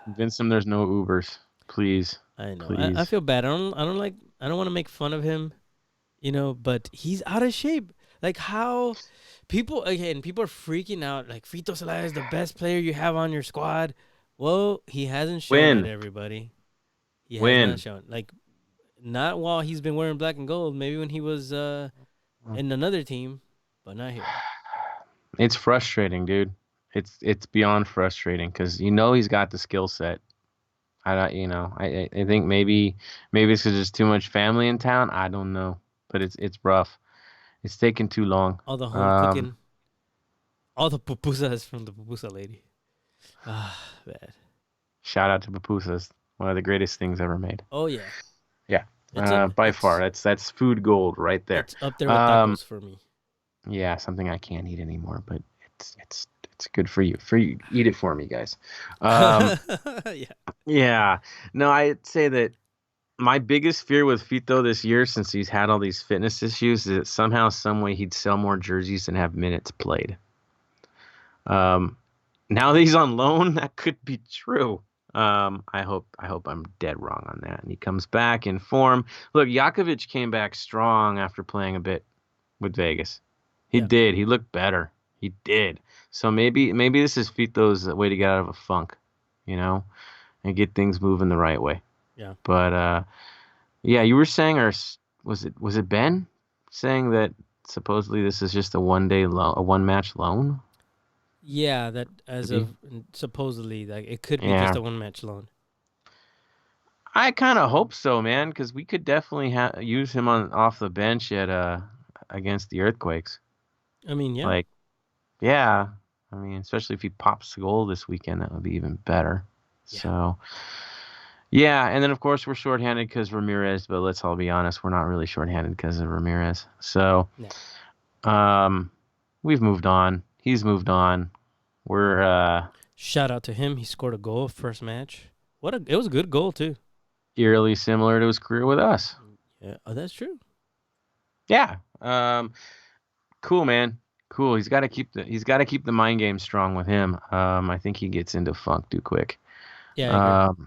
Convince him there's no Ubers, please. I know. I Please. feel bad. I don't want to make fun of him, but he's out of shape. Like how people are freaking out. Like Fito Celaya is the best player you have on your squad. Well, he hasn't shown it, Win. everybody. He has not Win. shown. Like not while he's been wearing black and gold. Maybe when he was in another team, but not here. It's frustrating, dude. It's beyond frustrating because he's got the skill set. I don't, I think maybe it's 'cause there's too much family in town. I don't know, but it's rough. It's taking too long. All the home cooking, all the pupusas from the pupusa lady. Ah, bad. Shout out to pupusas, one of the greatest things ever made. Oh yeah. Yeah, It's by far. That's food gold right there. It's up there with Um, tacos for me. Yeah, something I can't eat anymore, but it's good for you. For you, eat it for me, guys. Yeah. Yeah. No, I'd say that my biggest fear with Fito this year, since he's had all these fitness issues, is that somehow, some way, he'd sell more jerseys and have minutes played. Now that he's on loan, that could be true. I hope I'm dead wrong on that, and he comes back in form. Look, Jakovic came back strong after playing a bit with Vegas. He Yeah. did. He looked better. He did. So maybe this is Fito's way to get out of a funk, and get things moving the right way. Yeah. But yeah, you were saying, or was it Ben saying that supposedly this is just a one match loan? Yeah, that as Maybe. of supposedly, like it could be Yeah. just a one match loan. I kind of hope so, man, because we could definitely use him off the bench against the Earthquakes. I mean, yeah. Like, yeah, I mean, especially if he pops the goal this weekend, that would be even better. Yeah. So, yeah, and then of course we're shorthanded because Ramirez, but let's all be honest, we're not really shorthanded because of Ramirez. So, we've moved on. He's moved on. We're Shout out to him. He scored a goal first match. It was a good goal too. eerily similar to his career with us. Yeah. Oh, that's true. Yeah. Cool, man. Cool. He's got to keep the mind game strong with him. I think he gets into funk too quick. Yeah. I agree.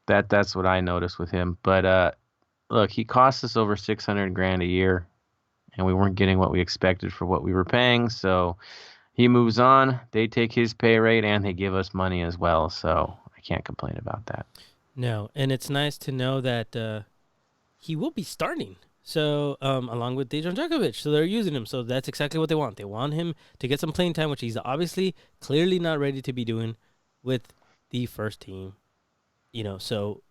That's what I noticed with him. But look, he cost us over $600,000 a year, and we weren't getting what we expected for what we were paying. So he moves on. They take his pay rate and they give us money as well. So I can't complain about that. No, and it's nice to know that he will be starting. So along with Dejan Djokovic, so they're using him. So that's exactly what they want. They want him to get some playing time, which he's obviously clearly not ready to be doing with the first team. So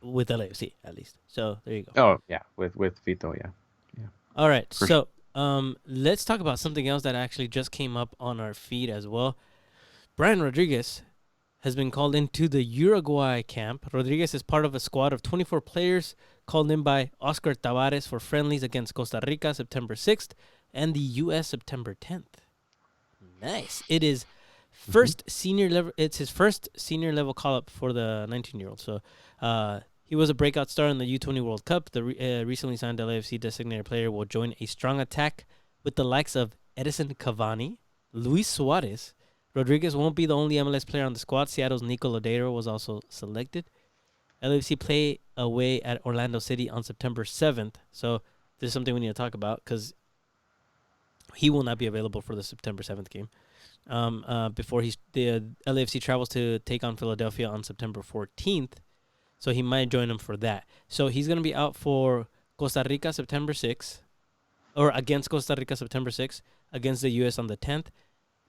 with LAFC at least. So there you go. Oh yeah, with Vito, yeah. All right. For So let's talk about something else that actually just came up on our feed as well. Brian Rodriguez has been called into the Uruguay camp. Rodriguez is part of a squad of 24 players called in by Oscar Tavares for friendlies against Costa Rica September 6th and the U.S. September 10th. Nice. It is first senior level. It's his first senior level call up for the 19-year-old. So he was a breakout star in the U20 World Cup. The recently signed LAFC designated player will join a strong attack with the likes of Edison Cavani, Luis Suarez. Rodriguez won't be the only MLS player on the squad. Seattle's Nico Lodeiro was also selected. LAFC play away at Orlando City on September 7th. So this is something we need to talk about because he will not be available for the September 7th game. Before the LAFC travels to take on Philadelphia on September 14th. So he might join them for that. So he's going to be out for Costa Rica September 6th. or against Costa Rica September 6th, against the U.S. on the 10th.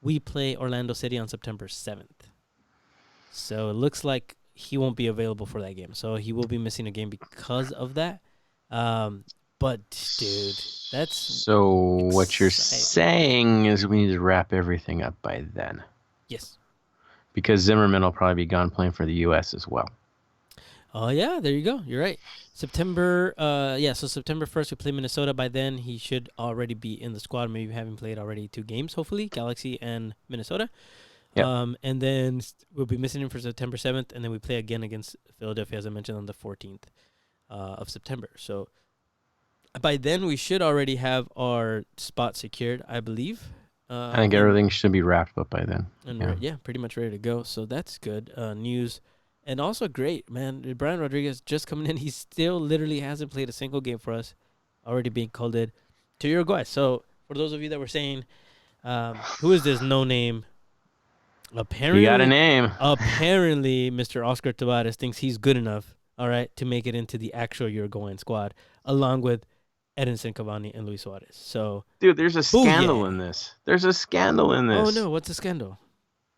We play Orlando City on September 7th. So it looks like he won't be available for that game. So he will be missing a game because of that. But dude, that's So what you're exciting. saying is we need to wrap everything up by then, Yes. because Zimmerman will probably be gone playing for the U.S. as well. Oh yeah, there you go. You're right. September. So September 1st we play Minnesota. By then he should already be in the squad. Maybe having played already 2 games. Hopefully, Galaxy and Minnesota. Yep. And then we'll be missing him for September 7th, and then we play again against Philadelphia, as I mentioned, on the 14th of September. So by then we should already have our spot secured, I believe. I think everything should be wrapped up by then. And Yeah. pretty much ready to go. So that's good news. And also great, man. Brian Rodriguez just coming in. He still literally hasn't played a single game for us, already being called in to Uruguay. So for those of you that were saying, who is this no-name? He got a name. Apparently, Mr. Oscar Tavares thinks he's good enough, all right, to make it into the actual Uruguayan squad, along with Edinson Cavani and Luis Suarez. So, Dude, there's a scandal Booyah. in this. There's a scandal in this. Oh no, what's the scandal?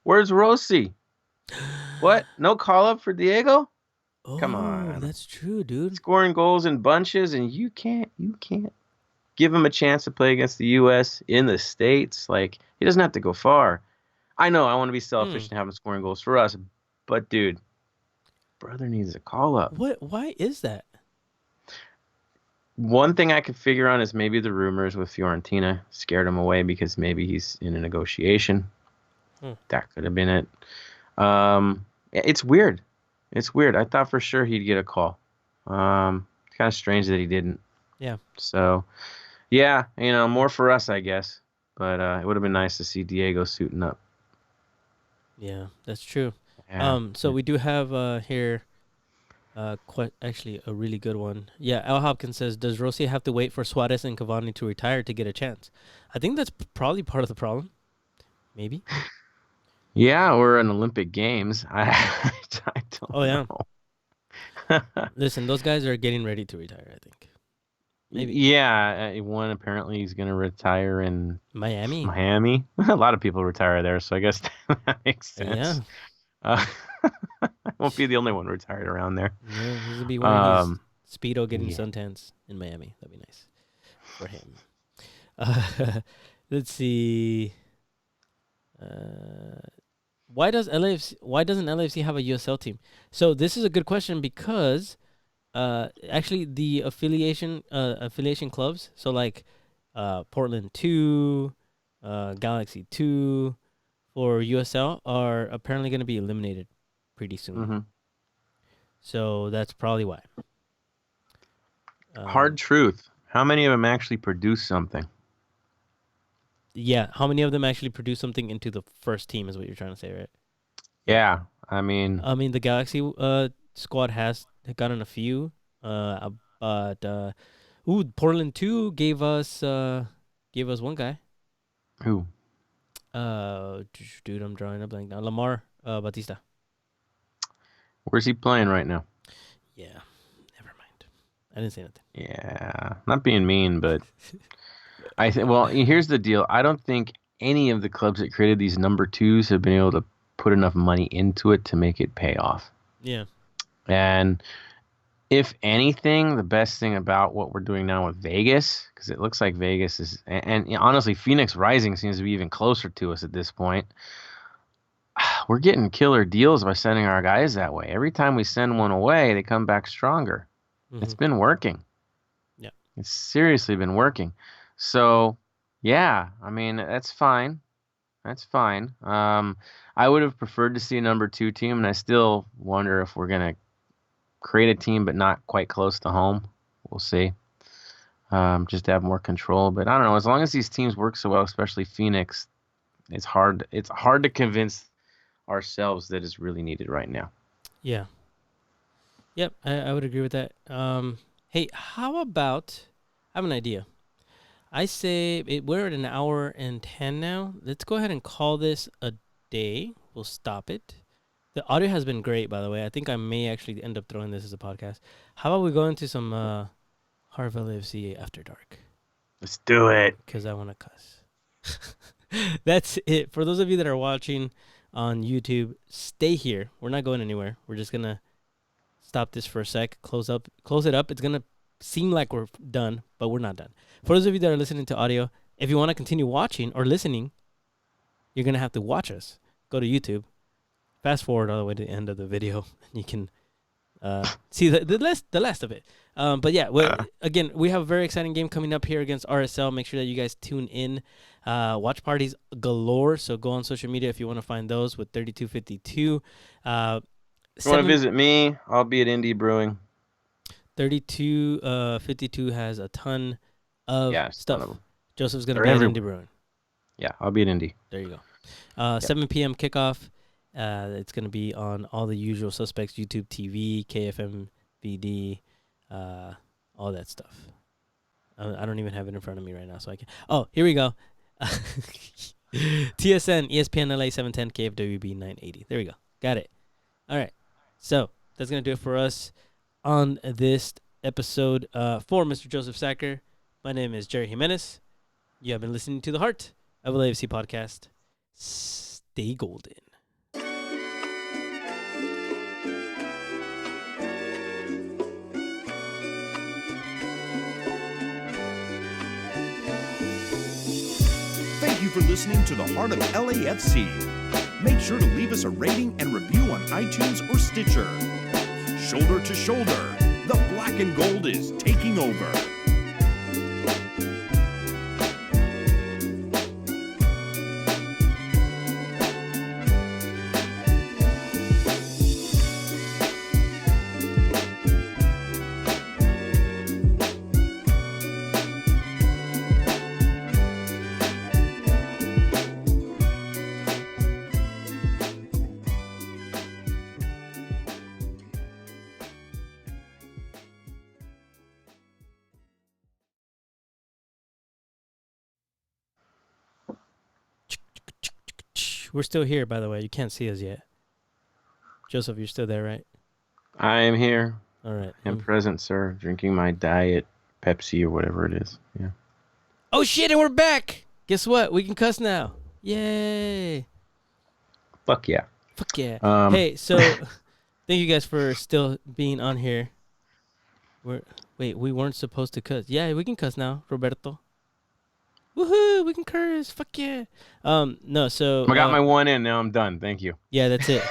Where's Rossi? What? No call up for Diego? Oh, Come on. that's true, dude. Scoring goals in bunches, and you can't give him a chance to play against the U.S. in the States. Like, he doesn't have to go far. I know I want to be selfish and have him scoring goals for us, but dude, brother needs a call up. What? Why is that? One thing I could figure on is maybe the rumors with Fiorentina scared him away because maybe he's in a negotiation. That could have been it. It's weird. It's weird. I thought for sure he'd get a call. Kind of strange that he didn't. Yeah. So, yeah, more for us, I guess. But it would have been nice to see Diego suiting up. Yeah, that's true. Yeah. So we do have here actually a really good one. Yeah, Al Hopkins says, does Rossi have to wait for Suarez and Cavani to retire to get a chance? I think that's probably part of the problem. Maybe. Yeah, or an Olympic Games. I don't know. Listen, those guys are getting ready to retire, I think. Maybe. Yeah, one apparently he's going to retire in Miami. A lot of people retire there, so I guess that makes sense. Yeah. I won't be the only one retired around there. Yeah, he's gonna be wearing his Speedo getting suntans in Miami. That'd be nice for him. Let's see. Why doesn't LAFC have a USL team? So this is a good question because actually the affiliation clubs, so like Portland 2, Galaxy 2 for USL are apparently going to be eliminated pretty soon. Mm-hmm. So that's probably why. Hard truth. How many of them actually produce something? Yeah, how many of them actually produce something into the first team is what you're trying to say, right? Yeah, I mean the Galaxy squad has gotten a few, but Portland 2 gave us one guy. Who? Dude, I'm drawing a blank now. Lamar Batista. Where's he playing right now? Yeah, never mind. I didn't say nothing. Yeah, not being mean, but I think. Well, here's the deal. I don't think any of the clubs that created these number 2s have been able to put enough money into it to make it pay off. Yeah. And if anything, the best thing about what we're doing now with Vegas, because it looks like Vegas is, and honestly, Phoenix Rising seems to be even closer to us at this point. We're getting killer deals by sending our guys that way. Every time we send one away, they come back stronger. Mm-hmm. It's been working. Yeah. It's seriously been working. So, yeah, I mean, that's fine. That's fine. I would have preferred to see a number 2 team, and I still wonder if we're going to create a team but not quite close to home. We'll see. Just to have more control. But I don't know. As long as these teams work so well, especially Phoenix, it's hard to convince ourselves that it's really needed right now. Yeah. Yep, I would agree with that. Hey, how about, I have an idea. I say we're at an hour and 10 now. Let's go ahead and call this a day. We'll stop it. The audio has been great, by the way. I think I may actually end up throwing this as a podcast. How about we go into some Harvard LAFC After Dark? Let's do it. because I want to cuss. That's it. For those of you that are watching on YouTube, stay here. We're not going anywhere. We're just gonna stop this for a sec. Close it up. It's gonna seem like we're done, but we're not done. For those of you that are listening to audio, if you want to continue watching or listening, you're gonna have to watch us. Go to YouTube, fast forward all the way to the end of the video, and you can see the last of it. But yeah, again, we have a very exciting game coming up here against RSL. Make sure that you guys tune in. Watch parties galore. So go on social media if you want to find those with 3252. If you want to visit me, I'll be at Indie Brewing. 3252 has a ton of stuff. Ton of them. Joseph's gonna be at Indie Brewing. Yeah, I'll be at Indie. There you go. 7 p.m. kickoff. It's going to be on all the usual suspects, YouTube TV, KFM, BD, all that stuff. I don't even have it in front of me right now, so I can. Oh, here we go. TSN, ESPN LA 710, KFWB 980. There we go. Got it. All right. So that's going to do it for us on this episode for Mr. Joseph Sacker. My name is Jerry Jimenez. You have been listening to the Heart of LAFC podcast. Stay golden. Thank you for listening to the Heart of LAFC. Make sure to leave us a rating and review on iTunes or Stitcher. Shoulder to shoulder, the black and gold is taking over. We're still here, by the way. You can't see us yet. Joseph, you're still there, right? I am here. All right. I'm present, sir. Drinking my diet Pepsi or whatever it is. Yeah. Oh, shit, and we're back. Guess what? We can cuss now. Yay. Fuck yeah. Fuck yeah. Hey, so thank you guys for still being on here. Wait, we weren't supposed to cuss. Yeah, we can cuss now, Roberto. Woohoo! We can curse. Fuck yeah. No, so I got my one in. Now I'm done. Thank you. Yeah, that's it.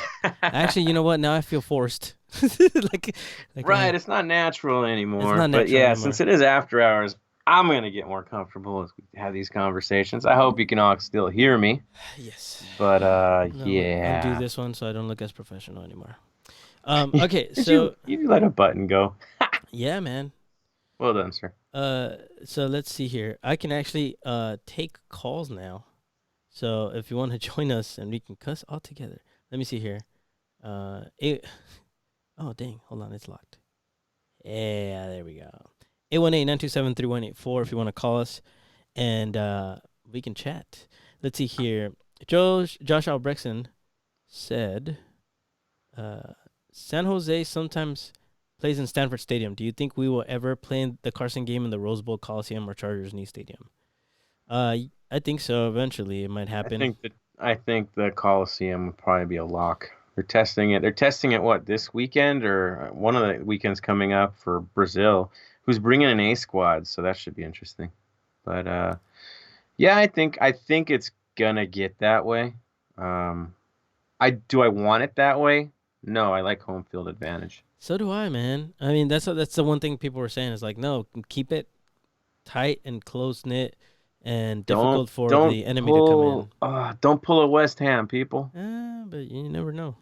Actually, you know what? Now I feel forced. like right. It's not natural anymore. It's not but yeah, anymore. Since it is after hours, I'm gonna get more comfortable as we have these conversations. I hope you can all still hear me. Yes. But No, yeah. I'll do this one so I don't look as professional anymore. Okay, so you let a button go. yeah, man. Well done, sir. So let's see here. I can actually take calls now. So if you want to join us and we can cuss all together. Let me see here. Oh dang, hold on, it's locked. Yeah, there we go. 818-927-3184 if you want to call us and we can chat. Let's see here. Josh Albrechtson said San Jose sometimes plays in Stanford Stadium. Do you think we will ever play in the Carson game in the Rose Bowl Coliseum or Chargers Knee Stadium? I think so. Eventually, it might happen. I think the Coliseum would probably be a lock. They're testing it. They're testing it this weekend or one of the weekends coming up for Brazil, who's bringing an A squad, so that should be interesting. But yeah, I think it's gonna get that way. Do I want it that way? No, I like home field advantage. So do I, man. I mean, that's the one thing people were saying is like, no, keep it tight and close knit and difficult for the enemy to come in. Don't pull a West Ham, people. But you never know.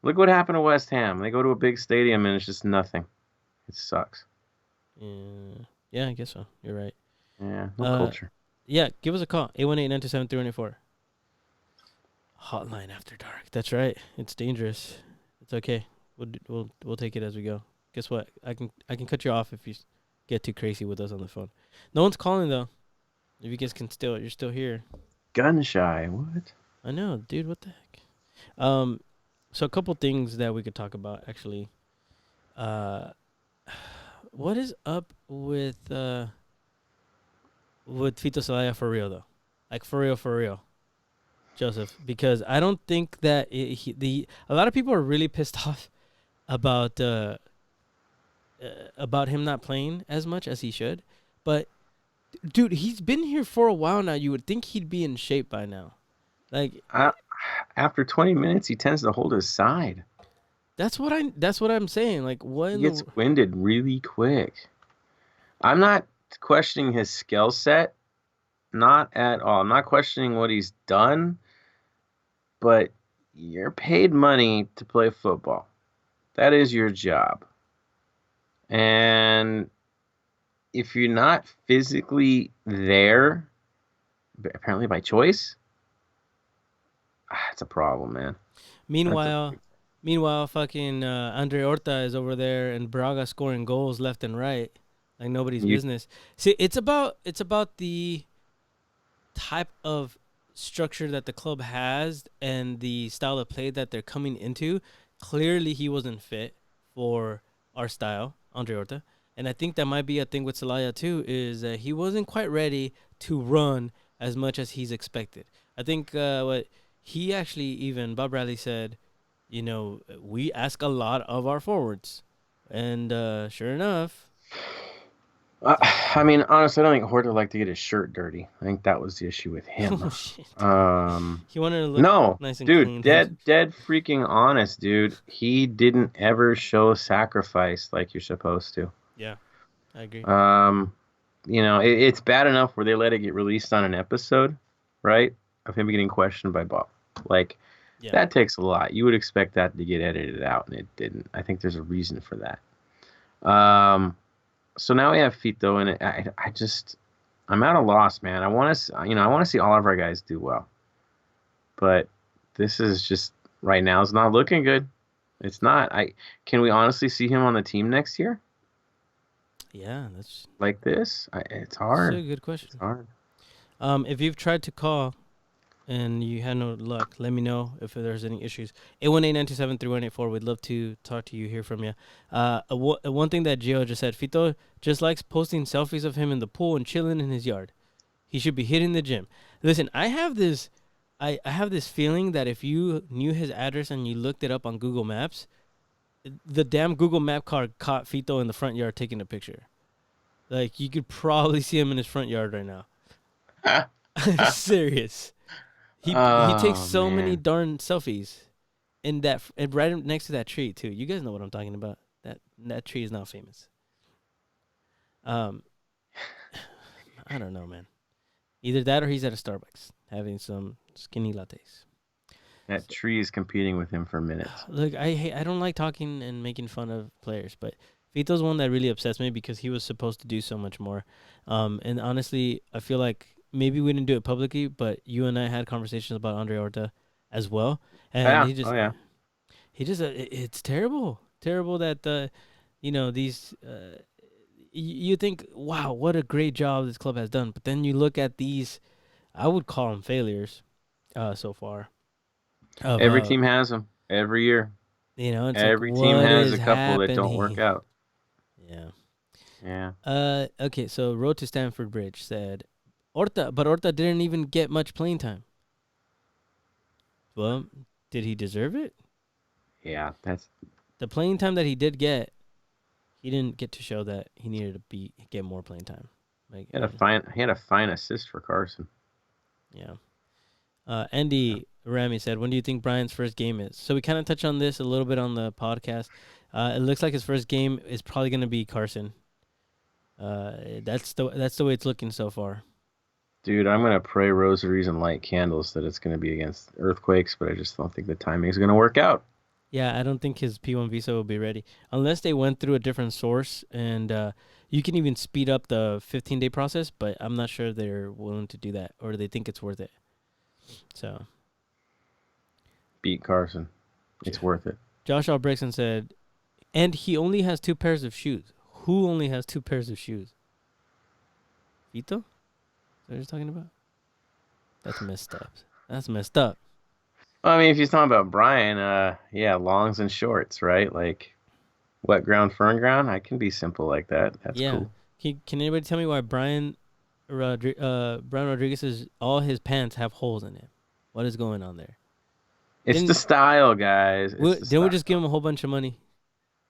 Look what happened to West Ham. They go to a big stadium and it's just nothing. It sucks. Yeah, I guess so. You're right. Yeah, no culture. Yeah, give us a call. 818-927-3184. Hotline after dark. That's right. It's dangerous. It's okay. We'll take it as we go. Guess what? I can cut you off if you get too crazy with us on the phone. No one's calling though. If you guys you're still here. Gun shy. What? I know, dude. What the heck? So a couple things that we could talk about actually. What is up with with Fito Celaya for real though, like for real, Joseph, because I don't think that a lot of people are really pissed off about about him not playing as much as he should, but dude, he's been here for a while now. You would think he'd be in shape by now. Like I, after 20 minutes, he tends to hold his side. that's what I'm saying. Like what He in gets the winded really quick. I'm not questioning his skill set, not at all. I'm not questioning what he's done, but you're paid money to play football. That is your job. And if you're not physically there, apparently by choice, it's a problem, man. That's a meanwhile fucking Andre Horta is over there and Braga scoring goals left and right like nobody's you. business. See, it's about the type of structure that the club has and the style of play that they're coming into. Clearly, he wasn't fit for our style, Andre Horta, and I think that might be a thing with Celaya too. Is that he wasn't quite ready to run as much as he's expected. I think what he actually even Bob Bradley said, we ask a lot of our forwards, and sure enough, Uh, I mean, honestly, I don't think Horta liked to get his shirt dirty. I think that was the issue with him. oh shit, Um, he wanted to look no, nice and dude, clean. dead freaking honest, dude. He didn't ever show sacrifice like you're supposed to. Yeah, I agree. Um, it's bad enough where they let it get released on an episode, right? Of him getting questioned by Bob. Like, Yeah. that takes a lot. You would expect that to get edited out, and it didn't. I think there's a reason for that. So now we have Fito, and I'm at a loss, man. I want to, I want to see all of our guys do well, but this is just right now. It's not looking good. It's not. Can we honestly see him on the team next year Yeah, that's like this? It's a hard. good It's question. hard. If you've tried to call and you had no luck, let me know if there's any issues. 818-927-3184. We'd love to talk to you, hear from you. One thing that Gio just said, Fito just likes posting selfies of him in the pool and chilling in his yard. He should be hitting the gym. Listen, I have this feeling that if you knew his address and you looked it up on Google Maps, the damn Google Map car caught Fito in the front yard taking a picture. Like you could probably see him in his front yard right now. I'm serious. He takes Oh so many man. darn selfies in that and right next to that tree too. You guys know what I'm talking about. That tree is now famous. Um, I don't know, man. Either that or he's at a Starbucks having some skinny lattes. That tree is competing with him for minutes. Look, I don't like talking and making fun of players, but Vito's one that really upsets me because he was supposed to do so much more. And honestly, I feel like maybe we didn't do it publicly, but you and I had conversations about Andre Horta as well, and Yeah. Oh yeah. it's terrible that these you think, wow, what a great job this club has done, but then you look at these, I would call them failures, so far. Of Every team has them every year. it's like Every team what has is a couple that don't work happening? out. Yeah. Yeah. Okay. So Road to Stamford Bridge said, Horta didn't even get much playing time. Well, did he deserve it? Yeah. That's The playing time that he did get, he didn't get to show that he needed to get more playing time. Like, he had a fine assist for Carson. yeah. Andy Rami said, "When do you think Brian's first game is?" So we kind of touched on this a little bit on the podcast. It looks like his first game is probably going to be Carson. That's the way it's looking so far. Dude, I'm gonna pray rosaries and light candles that it's gonna be against earthquakes, but I just don't think the timing is gonna work out. Yeah, I don't think his P1 visa will be ready unless they went through a different source, and you can even speed up the 15-day process. But I'm not sure they're willing to do that or they think it's worth it. So Beat Carson. It's worth it. Josh Albrechtson said, and he only has 2 pairs of shoes. Who only has 2 pairs of shoes? Vito? Is that what you're talking about? That's messed up. That's messed up. Well, I mean, if you're talking about Brian, yeah, longs and shorts, right? Like wet ground, firm ground. I can be simple like that. That's Yeah. cool. Can anybody tell me why Brian Brian Rodriguez says all his pants have holes in it. What is going on there? It's the style, guys. It's the Didn't we style. just give him a whole bunch of money?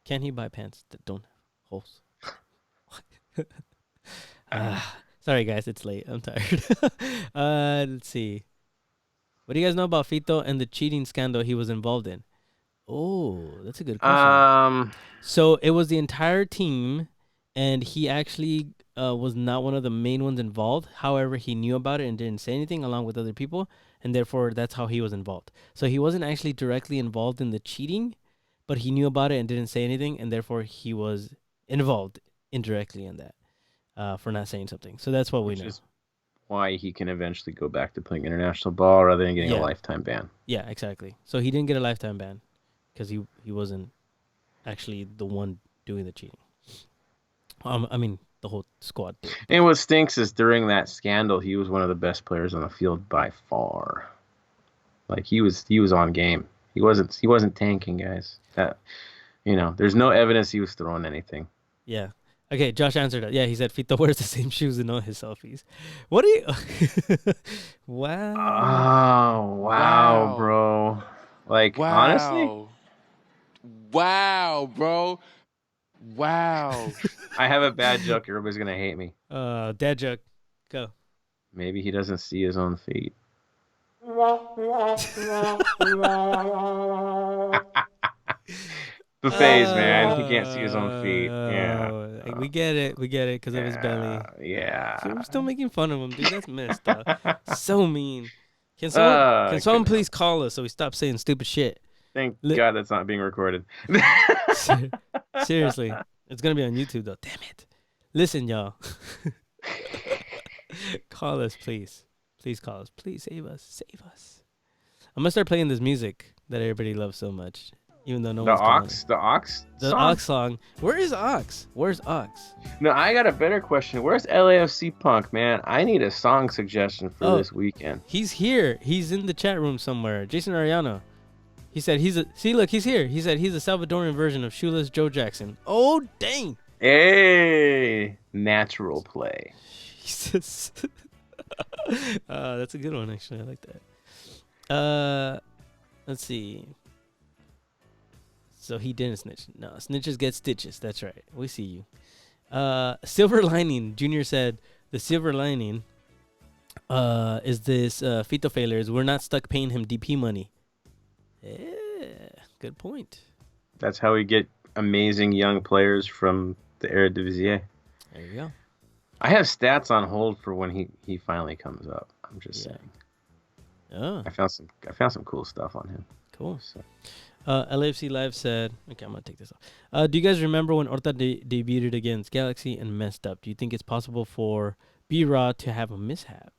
Can he buy pants that don't have holes? Sorry, guys. It's late. I'm tired. Let's see. What do you guys know about Fito and the cheating scandal he was involved in? Oh, that's a good question. So it was the entire team, and he actually was not one of the main ones involved. However, he knew about it and didn't say anything along with other people, and therefore that's how he was involved. So he wasn't actually directly involved in the cheating, but he knew about it and didn't say anything, and therefore he was involved indirectly in that for not saying something. So that's what we know. Is why he can eventually go back to playing international ball rather than getting Yeah. a lifetime ban. Yeah, exactly. So he didn't get a lifetime ban because he wasn't actually the one doing the cheating. I mean, the whole squad did. And what stinks is during that scandal, he was one of the best players on the field by far. Like he was on game. He wasn't tanking, guys. That there's no evidence he was throwing anything. Yeah. Okay, Josh answered it. Yeah, he said Fito wears the same shoes in all his selfies. What do you? Wow. Oh wow, bro! Like honestly, wow, bro. Wow. I have a bad joke. Everybody's gonna hate me. Dad joke. Go. Maybe he doesn't see his own feet. Buffets, man. He can't see his own feet. Yeah. We get it. We get it because of his belly. Yeah. So we're still making fun of him, dude. That's messed up. So mean. Can someone please call us so we stop saying stupid shit? Thank God that's not being recorded. Seriously. It's going to be on YouTube, though. Damn it. Listen, y'all. Call us, please. Please call us. Please save us. Save us. I'm going to start playing this music that everybody loves so much. Even though no one's calling it. The Ox song. Where is Ox? Where's Ox? No, I got a better question. Where's LAFC Punk, man? I need a song suggestion for this weekend. He's here. He's in the chat room somewhere. Jason Ariano. He said he's here. He said he's a Salvadorian version of Shoeless Joe Jackson. Oh, dang. Hey, natural play. Jesus. That's a good one, actually. I like that. Let's see. So he didn't snitch. No, snitches get stitches. That's right. We see you. Silver lining. Junior said the silver lining is this Fito failures. We're not stuck paying him DP money. Yeah, good point. That's how we get amazing young players from the Eredivisie. There you go. I have stats on hold for when he finally comes up. I'm just saying. Oh. I found some cool stuff on him. Cool. So. LAFC Live said, okay, I'm going to take this off. Do you guys remember when Horta debuted against Galaxy and messed up? Do you think it's possible for B-Raw to have a mishap?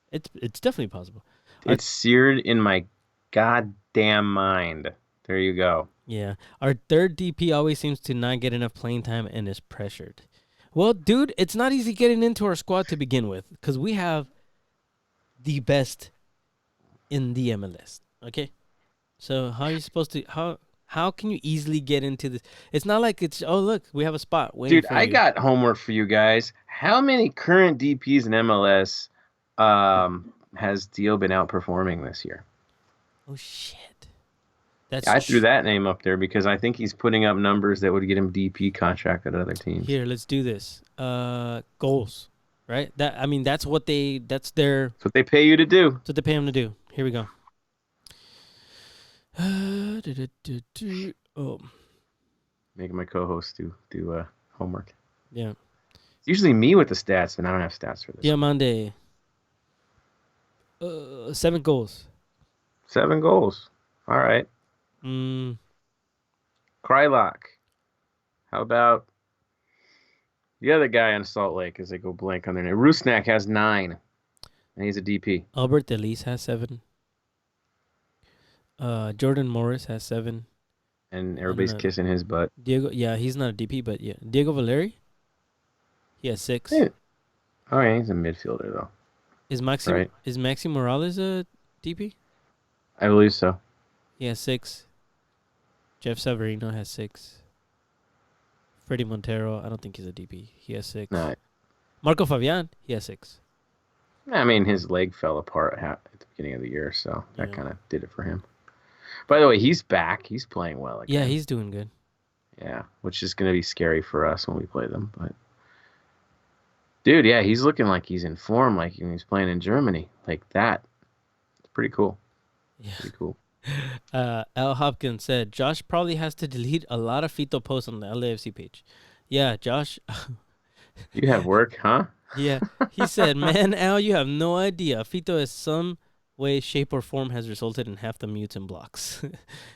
It's definitely possible. It's seared in my goddamn mind. There you go. Yeah. Our third DP always seems to not get enough playing time and is pressured. Well, dude, it's not easy getting into our squad to begin with because we have the best in the MLS, okay? So how are you supposed to how can you easily get into this? It's not like it's look, we have a spot waiting for you. Dude, I got homework for you guys. How many current DPs in MLS has Dio been outperforming this year? Oh shit. I threw that name up there because I think he's putting up numbers that would get him DP contract at other teams. Here, let's do this. Goals, right? That's what they pay you to do. That's what they pay him to do. Here we go. Oh, making my co-host do homework. Yeah, it's usually me with the stats, and I don't have stats for this. Diamande. 7 goals. 7 goals. All right. Krylock. How about the other guy on Salt Lake? As they go blank on their name, Rusnak has 9, and he's a DP. Albert Delis has 7. Jordan Morris has 7. And everybody's kissing his butt. Diego, yeah, he's not a DP, but yeah. Diego Valeri, he has 6. Yeah. Oh, yeah, he's a midfielder, though. Is Maxi Morales a DP? I believe so. He has 6. Jeff Severino has 6. Freddie Montero, I don't think he's a DP. He has 6. No. Marco Fabian, he has 6. I mean, his leg fell apart at the beginning of the year, so that Yeah. kind of did it for him. By the way, he's back. He's playing well Yeah, again. he's doing good. Yeah, which is going to be scary for us when we play them. But dude, yeah, he's looking like he's in form, like when he's playing in Germany, like that. It's pretty cool. Yeah. Pretty cool. Al Hopkins said Josh probably has to delete a lot of Fito posts on the LAFC page. Yeah, Josh. You have work, huh? Yeah, he said, "Man, Al, you have no idea. Fito is some way, shape, or form has resulted in half the mutes and blocks.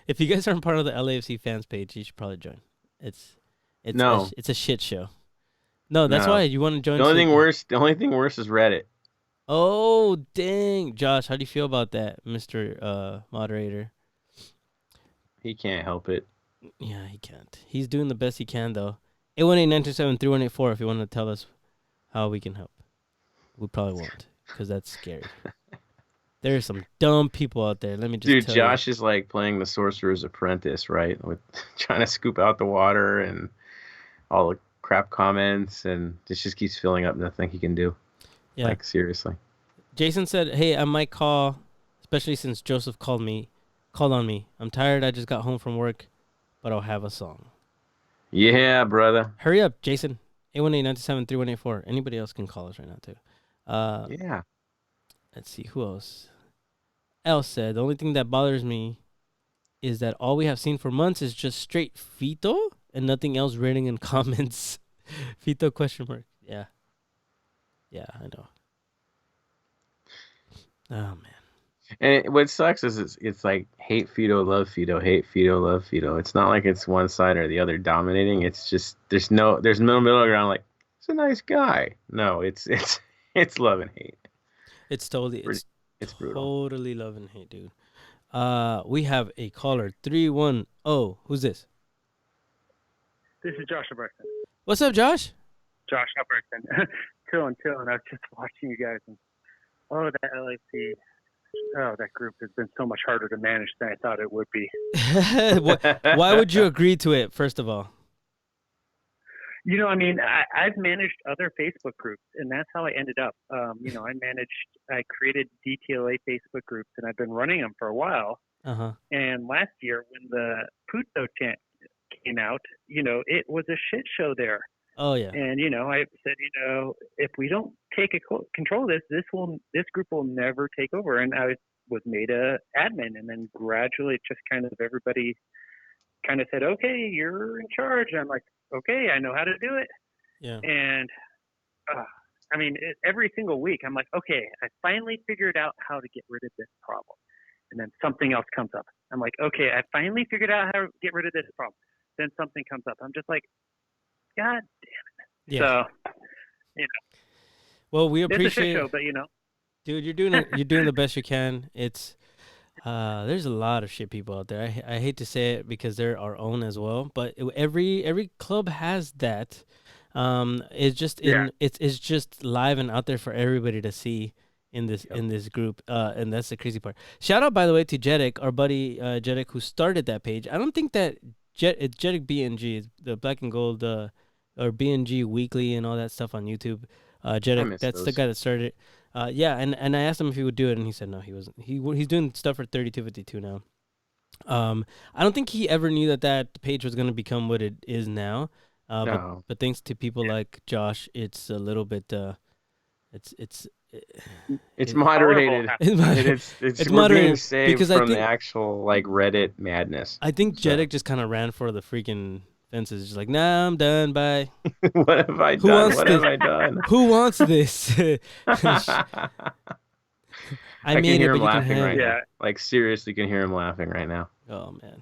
If you guys aren't part of the LAFC fans page, you should probably join. It's No, it's a shit show. No, that's no. why you want to join. The only thing worse is Reddit. Oh dang, Josh, how do you feel about that, Mister Moderator? He can't help it. Yeah, he can't. He's doing the best he can though. 818-927-3184 if you want to tell us how we can help. We probably won't, because that's scary. There are some dumb people out there. Let me just Dude, tell Josh is like playing the Sorcerer's Apprentice, right? With trying to scoop out the water and all the crap comments, and this just keeps filling up. Nothing he can do. you. Yeah. Like seriously. Jason said, "Hey, I might call, especially since Joseph called on me. I'm tired. I just got home from work, but I'll have a song. Yeah, brother. Hurry up, Jason. 818-927-3184. Anybody else can call us right now too. Yeah. Let's see who else. El said the only thing that bothers me is that all we have seen for months is just straight Fito and nothing else written in comments. Fito question mark. Yeah. Yeah, I know. Oh man. And what sucks is it's like hate Fido, love Fido, hate Fido, love Fido. It's not like it's one side or the other dominating. It's just there's no middle ground. Like he's a nice guy. No, it's it's love and hate. It's totally It's brutal. totally love and hate, dude. We have a caller 310. Who's this? This is Josh Albertson. What's up, Josh? Josh Albertson. Chillin'. I was just watching you guys, and that LAC, that group has been so much harder to manage than I thought it would be. Why would you agree to it, first of all? I've managed other Facebook groups, and that's how I ended up. I created DTLA Facebook groups, and I've been running them for a while. Uh-huh. And last year, when the Puto chant came out, it was a shit show there. Oh, yeah. And, I said, if we don't take control of this group will never take over. And I was made a admin, and then gradually it just kind of everybody kind of said, okay, you're in charge. And I'm like, okay, I know how to do it. Yeah. And, every single week I'm like, okay, I finally figured out how to get rid of this problem. And then something else comes up. I'm like, okay, I finally figured out how to get rid of this problem. Then something comes up. I'm just like, God damn it. Yeah. So, Well, we it's a shit appreciate show, but dude, you're doing the best you can. It's there's a lot of shit people out there. I hate to say it because they're our own as well, but every club has that. It's just it's just live and out there for everybody to see in this group. And that's the crazy part. Shout out, by the way, to Jedek, our buddy Jedek, who started that page. I don't think that it's Jedek BNG, the Black and Gold or BNG Weekly and all that stuff on YouTube. Jedek, that's the guy that started it. And I asked him if he would do it, and he said no, he wasn't. He's doing stuff for 3252 now. I don't think he ever knew that page was going to become what it is now. No. But thanks to people like Josh, it's a little bit. It's moderated. It's we're moderated being saved because from the actual like Reddit madness. I think Jedek just kind of ran for the freaking fences. Just like, nah, I'm done. Bye. What have I done? What have I done? Who wants this? I can hear him but you can laughing have right it. now. Like seriously, can hear him laughing right now. Oh man,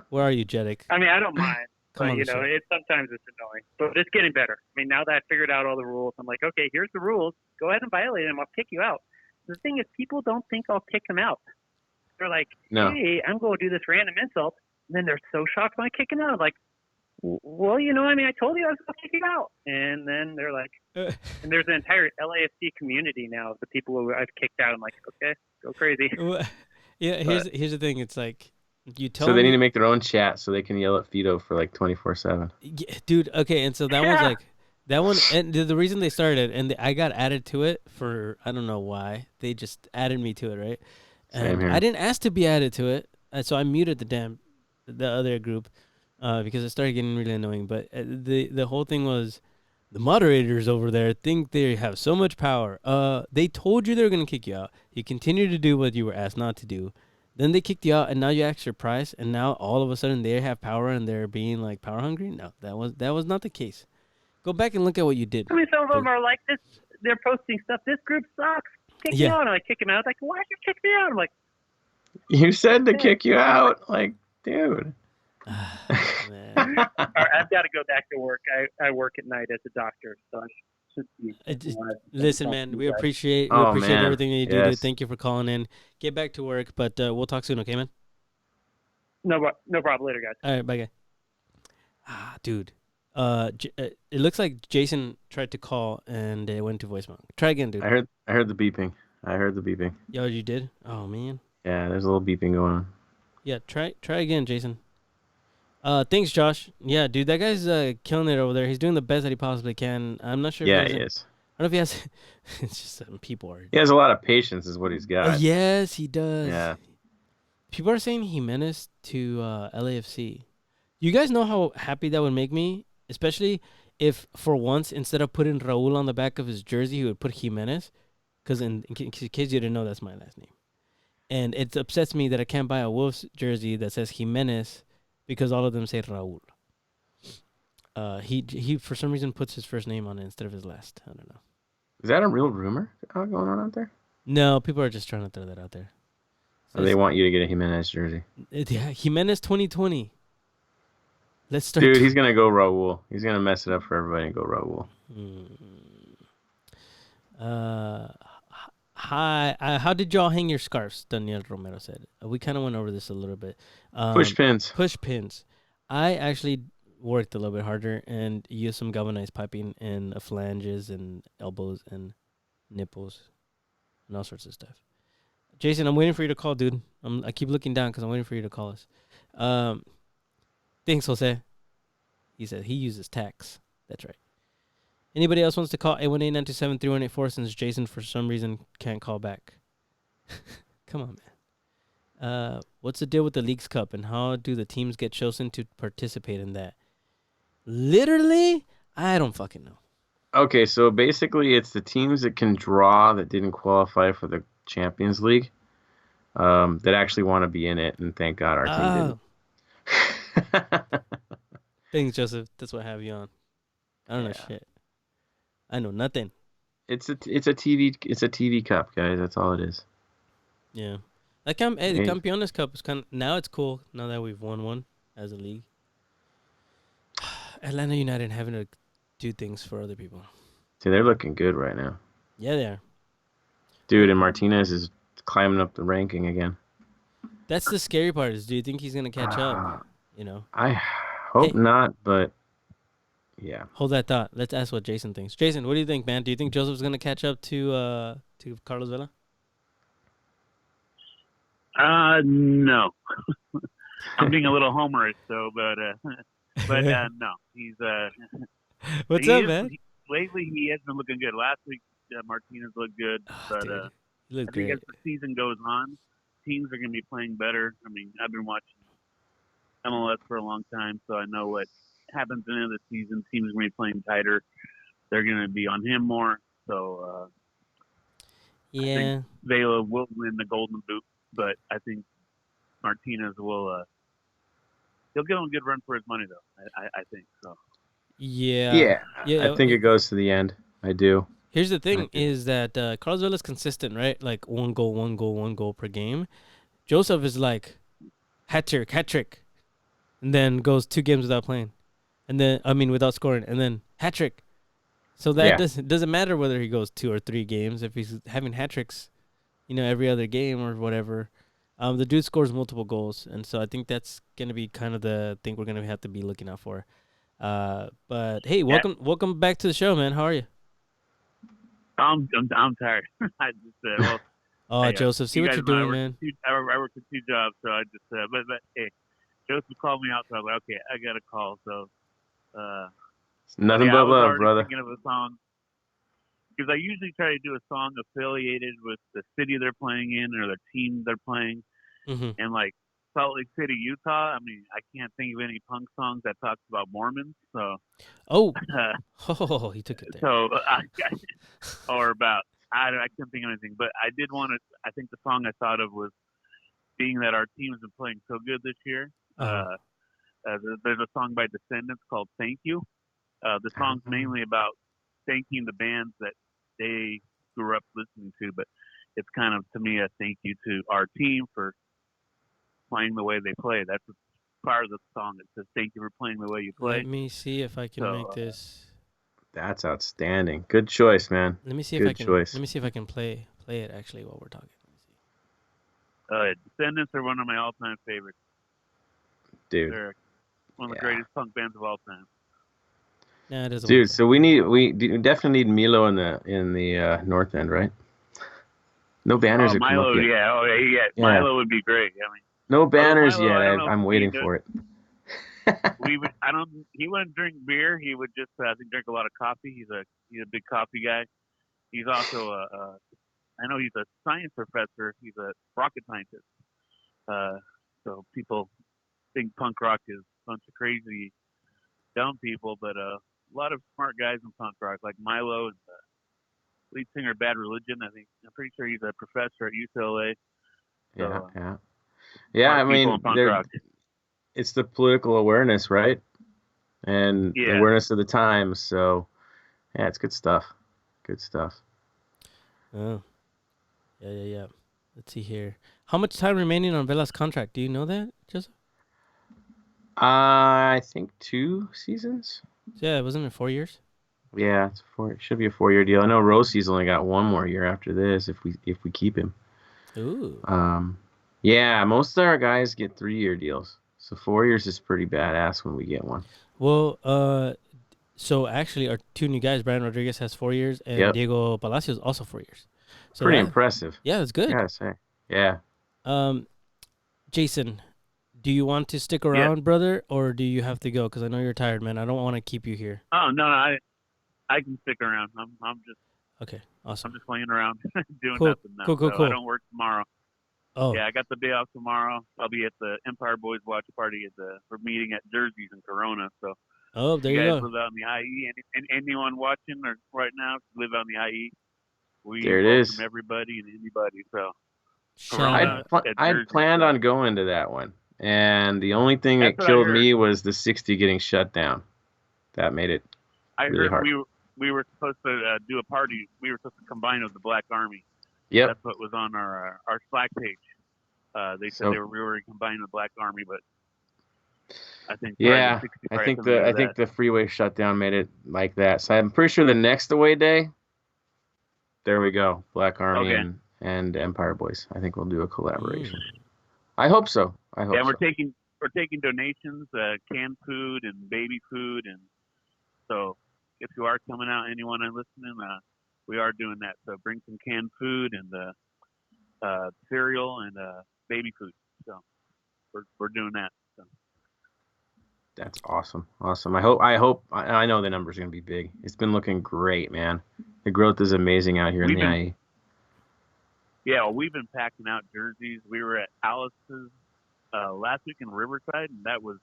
where are you, Jedek? I don't mind. Come But, on the show. sometimes it's annoying. But it's getting better. Now that I figured out all the rules, I'm like, okay, here's the rules. Go ahead and violate them. I'll kick you out. The thing is, people don't think I'll kick them out. They're like, No. hey, I'm going to do this random insult. And then they're so shocked when I kick them out. I'm like, well, I told you I was going to kick you out. And then they're like, and there's an entire LAFC community now of the people who I've kicked out. I'm like, okay, go crazy. Yeah, here's the thing. It's like, you tell So they me, need to make their own chat so they can yell at Fido for like 24/7. yeah, dude. Okay, and so that That one, and the reason they started, and I got added to it for I don't know why. They just added me to it, right? Same And I here. didn't ask to be added to it, so I muted the other group, because it started getting really annoying. But the whole thing was, the moderators over there think they have so much power. They told you they were gonna kick you out. You continue to do what you were asked not to do. Then they kicked you out, and now you asked your price, and now all of a sudden they have power and they're being like power hungry. No, that was not the case. Go back and look at what you did. I mean, some of them Dude. are like this. They're posting stuff. This group sucks. Kick me Yeah. out. And I kick him out. Like, why'd you kick me out? I'm like, You said to kick you out, like, dude. Man. all right, I've got to go back to work. I work at night as a doctor, so I should be. Listen, man, we appreciate Oh, man. everything that you do. Yes. Dude. Thank you for calling in. Get back to work, but we'll talk soon, okay, man? No problem. Later, guys. All right, bye, guy. Dude. It looks like Jason tried to call and it went to voicemail. Try again, dude. I heard the beeping. Yo, you did? Oh man. Yeah, there's a little beeping going on. Yeah, try again, Jason. Thanks, Josh. Yeah, dude, that guy's killing it over there. He's doing the best that he possibly can. I'm not sure. Yeah, if he he is. I don't know if he has. It's just people are. He has a lot of patience, is what he's got. Yes, he does. Yeah. People are saying Jimenez to LAFC. You guys know how happy that would make me, especially if for once instead of putting Raul on the back of his jersey, he would put Jimenez. Because in case you didn't know, that's my last name. And it upsets me that I can't buy a Wolves jersey that says Jimenez because all of them say Raul. He for some reason puts his first name on it instead of his last. I don't know. Is that a real rumor going on out there? No, people are just trying to throw that out there. Or they want you to get a Jimenez jersey? Yeah, Jimenez 2020. Let's start. Dude, he's going to go Raul. He's going to mess it up for everybody and go Raul. Hi. How did y'all hang your scarves? Daniel Romero said. We kind of went over this a little bit. Push pins. Push pins. I actually worked a little bit harder and used some galvanized piping in flanges and elbows and nipples and all sorts of stuff. Jason, I'm waiting for you to call, dude. I keep looking down because I'm waiting for you to call us. Thanks, Jose. He said he uses tax. That's right. Anybody else wants to call 818-927-3184 since Jason for some reason can't call back? Come on, man. What's the deal with the Leagues Cup and how do the teams get chosen to participate in that? Literally, I don't fucking know. Okay, so basically it's the teams that can draw that didn't qualify for the Champions League that actually want to be in it, and thank God our team didn't. Thanks, Joseph. That's what I have you on. I don't know shit. I know nothing. It's a TV cup, guys. That's all it is. Yeah. The Campeones Cup is now it's cool now that we've won one as a league. Atlanta United having to do things for other people. See, they're looking good right now. Yeah, they are. Dude, and Martinez is climbing up the ranking again. That's the scary part. Is do you think he's gonna catch up? You know. I hope not, but yeah. Hold that thought. Let's ask what Jason thinks. Jason, what do you think, man? Do you think Joseph's gonna catch up to Carlos Vela? No. I'm being a little homerish though, but no. He's What's up, man? Lately, he has been looking good. Last week, Martinez looked good, but dude, he looked I think great. as the season goes on, teams are going to be playing better. I mean, I've been watching MLS for a long time, so I know what happens at the end of the season. Teams are going to be playing tighter. They're going to be on him more. So, I think Vela will win the Golden Boot, but I think Martinez will. He'll get on a good run for his money, though. I think so. Yeah. I think it goes to the end. I do. Here's the thing: is that Carlos Vela is consistent, right? Like one goal per game. Joseph is like hat trick, and then goes 2 games without playing, and then without scoring, and then hat trick. So that doesn't matter whether he goes 2 or 3 games if he's having hat tricks, every other game or whatever. The dude scores multiple goals, and so I think that's gonna be kind of the thing we're gonna have to be looking out for. But hey, welcome back to the show, man. How are you? I'm tired. I just hey, Joseph, see what you're doing, man. I work at 2 jobs, so I just but hey, Joseph called me out, so I was like, okay, I got a call. So Nothing Yeah, I but was love, already brother. thinking of a song because I usually try to do a song affiliated with the city they're playing in or the team they're playing. Mm-hmm. And like Salt Lake City, Utah, I mean, I can't think of any punk songs that talks about Mormons. So, Oh, oh, he took it there. so or about I can't think of anything. But I did want to. I think the song I thought of was being that our team's been playing so good this year. Uh-huh. There's a song by Descendants called "Thank You." The song's mainly about thanking the bands that they grew up listening to, but it's kind of to me a thank you to our team for playing the way they play. That's part of the song. It says "Thank you for playing the way you play." Let me see if I can So, make this. That's outstanding. Good choice, man. Let me see if I Good can. choice. Let me see if I can play it actually while we're talking. Descendants are one of my all-time favorites. Dude. They're one of the Yeah. greatest punk bands of all time. Nah, it doesn't Dude, work. so we definitely need Milo in the north end, right? No banners have come up Milo, yet. yeah. Milo would be great. I mean, No banners Milo, yet. I don't know I'm if waiting for it. He wouldn't drink beer. He would just, I think, drink a lot of coffee. He's a big coffee guy. He's also I know he's a science professor. He's a rocket scientist. So people think punk rock is a bunch of crazy, dumb people, but a lot of smart guys in punk rock, like Milo and lead singer of Bad Religion. I'm pretty sure he's a professor at UCLA. So, Yeah. I smart people mean, in punk rock. it's the political awareness, right? And the Yeah. awareness of the times. So, yeah, it's good stuff. Good stuff. Oh, yeah. Let's see here. How much time remaining on Vela's contract? Do you know that, Joseph? I think 2 seasons. Yeah, wasn't it 4 years? Yeah, it should be a 4-year deal. I know Rossi's only got 1 more year after this if we keep him. Ooh. Yeah, most of our guys get 3-year deals. So 4 years is pretty badass when we get one. Well, so actually, our two new guys, Brian Rodriguez has 4 years, and Yep. Diego Palacios also 4 years. So Pretty impressive. Yeah, that's good. Gotta say. Yeah. Jason, do you want to stick around, brother, or do you have to go? Because I know you're tired, man. I don't want to keep you here. Oh no, I can stick around. I'm just Okay, awesome. I'm just laying around doing Cool. nothing now. Cool. So I don't work tomorrow. Oh, Yeah, I got the day off tomorrow. I'll be at the Empire Boys watch party we're meeting at Jersey's in Corona. So there you you guys go. live out in the IE, and anyone watching or right now live out in the IE, we There it welcome is. everybody and anybody. So Shout out. I'd planned on going to that one, and the only thing That's that what I killed heard. me was the 60 getting shut down. That made it I really heard hard. we were supposed to do a party. We were supposed to combine with the Black Army. Yep. That's what was on our Slack page. They said we were combining with the Black Army, but I think Yeah, I think the freeway shutdown made it like that. So I'm pretty sure the next away day, there we go, Black Army and Empire Boys. I think we'll do a collaboration. I hope so. Yeah, we're taking donations, canned food and baby food, and so if you are coming out, anyone listening, we are doing that. So bring some canned food and cereal and baby food. So we're doing that. So. That's awesome. I know the number's going to be big. It's been looking great, man. The growth is amazing out here in the IE. Yeah, well, we've been packing out jerseys. We were at Alice's last week in Riverside, and that was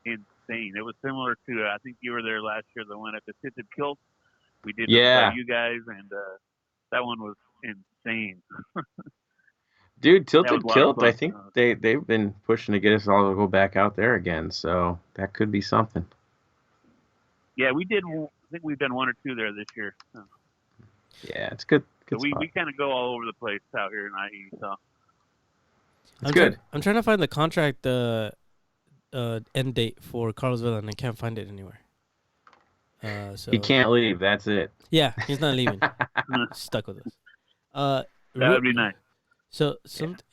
insane. It was similar to I think you were there last year, the one at the Tinted Kilt. We did you guys, and that one was insane. Dude, Tilted Kilt, I think they've been pushing to get us all to go back out there again, so that could be something. Yeah, we did. I think we've done 1 or 2 there this year. So. Yeah, it's good. So we kind of go all over the place out here in IE. So it's good. I'm trying to find the contract end date for Carlos Vela, and I can't find it anywhere. So he can't leave. That's it. Yeah, he's not leaving. Stuck with us. That would be nice. So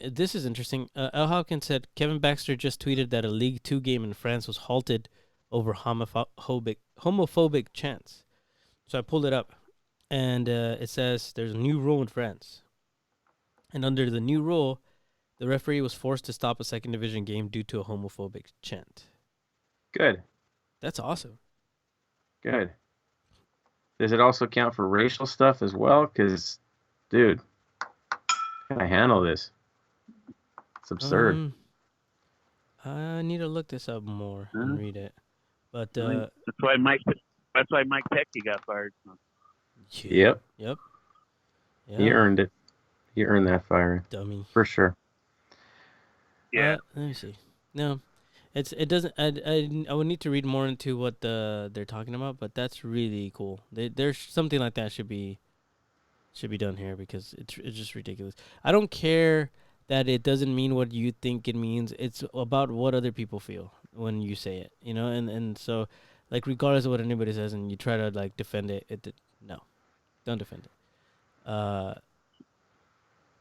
this is interesting. El Hawkins said Kevin Baxter just tweeted that a League 2 game in France was halted over homophobic chants. So I pulled it up, and it says there's a new rule in France. And under the new rule, the referee was forced to stop a second division game due to a homophobic chant. Good. That's awesome. Good. Does it also count for racial stuff as well? Because, dude, can I handle this? It's absurd. I need to look this up more and read it. But That's why Mike Pecky got fired. Yep. Yep. He earned it. He earned that firing. Dummy. For sure. Yeah. Let me see. No, it doesn't. I would need to read more into what they're talking about, but that's really cool. There's something like that should be done here because it's just ridiculous. I don't care that it doesn't mean what you think it means. It's about what other people feel when you say it, you know. And so, like, regardless of what anybody says, and you try to like defend it, no, don't defend it.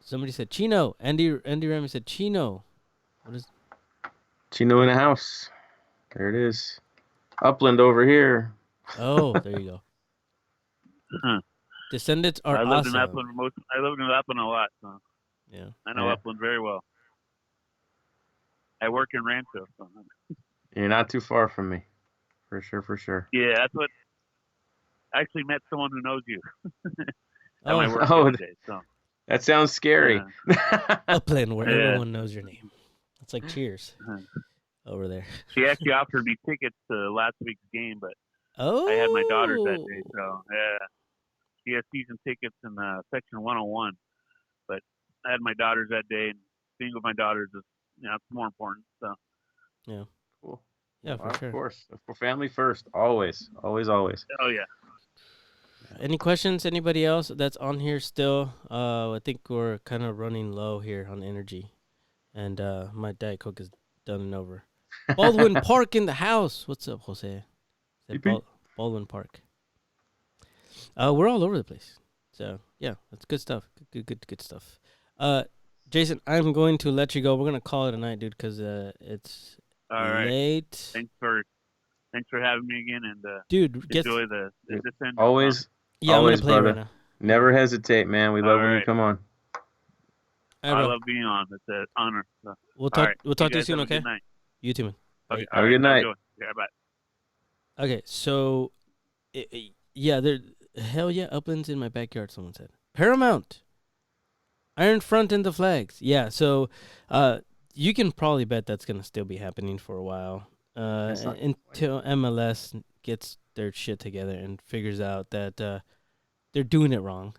Somebody said Chino. Andy Ramy said Chino. What is? Chino in the house. There it is. Upland over here. Oh, there you go. Huh. Descendants are I lived awesome. in Upland I lived in Upland a lot, so Yeah. I know Yeah. Upland very well. I work in Rancho. So. You're not too far from me. For sure. Yeah, that's what. I actually met someone who knows you at my work Oh, yesterday. So that sounds scary. Upland, where Yeah. everyone knows your name. It's like Cheers over there. she actually offered me tickets to last week's game, but Oh. I had my daughters that day. So yeah, she has season tickets in section 101, but I had my daughters that day, and being with my daughters is it's more important. So Yeah. Cool. Yeah, for sure. Of course. For family first. Always. oh yeah. Any questions? Anybody else that's on here still? I think we're kind of running low here on energy, and my Diet Coke is done and over. Baldwin Park in the house. What's up, Jose? Baldwin Park. We're all over the place. So yeah, that's good stuff. Good stuff. Jason, I'm going to let you go. We're gonna call it a night, dude, because it's All right. late. Thanks for having me again, and Dude, enjoy the descent. Always. Yeah, always, I'm gonna play brother. right now. Never hesitate, man. We love when you right. come on. All right, I bro. love being on. It's an honor. So. We'll talk. All right. We'll talk to you guys soon. have a Okay. good night. You too, man. Okay. Have a good night. Yeah, bye. Okay, so, yeah, hell yeah, Upland's in my backyard. Someone said Paramount, Iron Front and the flags. Yeah, so, you can probably bet that's gonna still be happening for a while, until MLS gets their shit together and figures out that they're doing it wrong.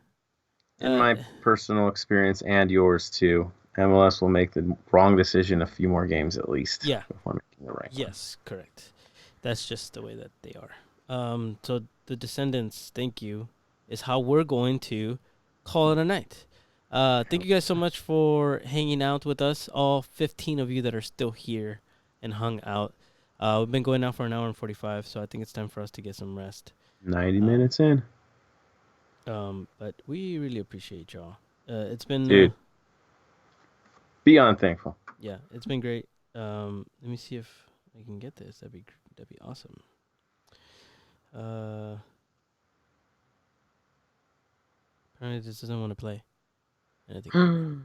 In my personal experience and yours too, MLS will make the wrong decision a few more games at least. Yeah. Before making the right one. Yes, correct. That's just the way that they are. So the Descendants, thank you, is how we're going to call it a night. Thank you guys so much for hanging out with us, all 15 of you that are still here and hung out. We've been going now for an hour and 45, so I think it's time for us to get some rest. 90 minutes in. But we really appreciate y'all. It's been... Dude. Beyond thankful. Yeah, it's been great. Let me see if I can get this. That'd be awesome. Apparently this doesn't want to play. And I think no.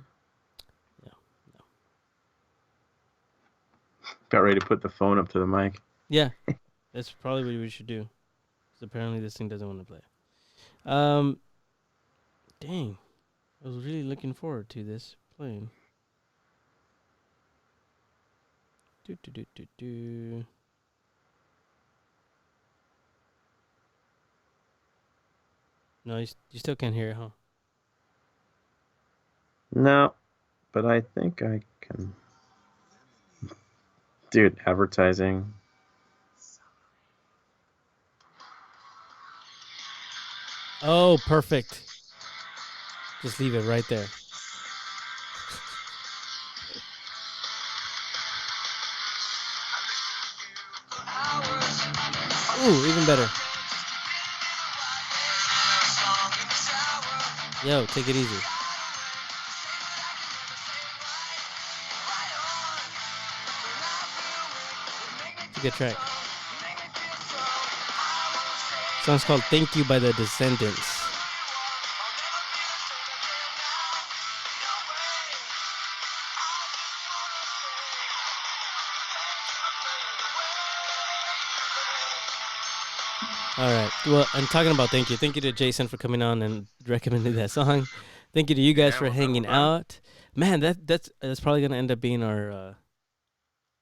Got ready to put the phone up to the mic. Yeah, that's probably what we should do. Because apparently this thing doesn't want to play. Dang, I was really looking forward to this playing. No, you still can't hear it, huh? No, but I think I can. Dude, advertising. Oh, perfect. Just leave it right there. Ooh, even better. Yo, take it easy. It's a good track. Song's called Thank You by the Descendants. All right. Well, and talking about thank you to Jason for coming on and recommending that song. Thank you to you guys for hanging out. Man, that's probably gonna end up being our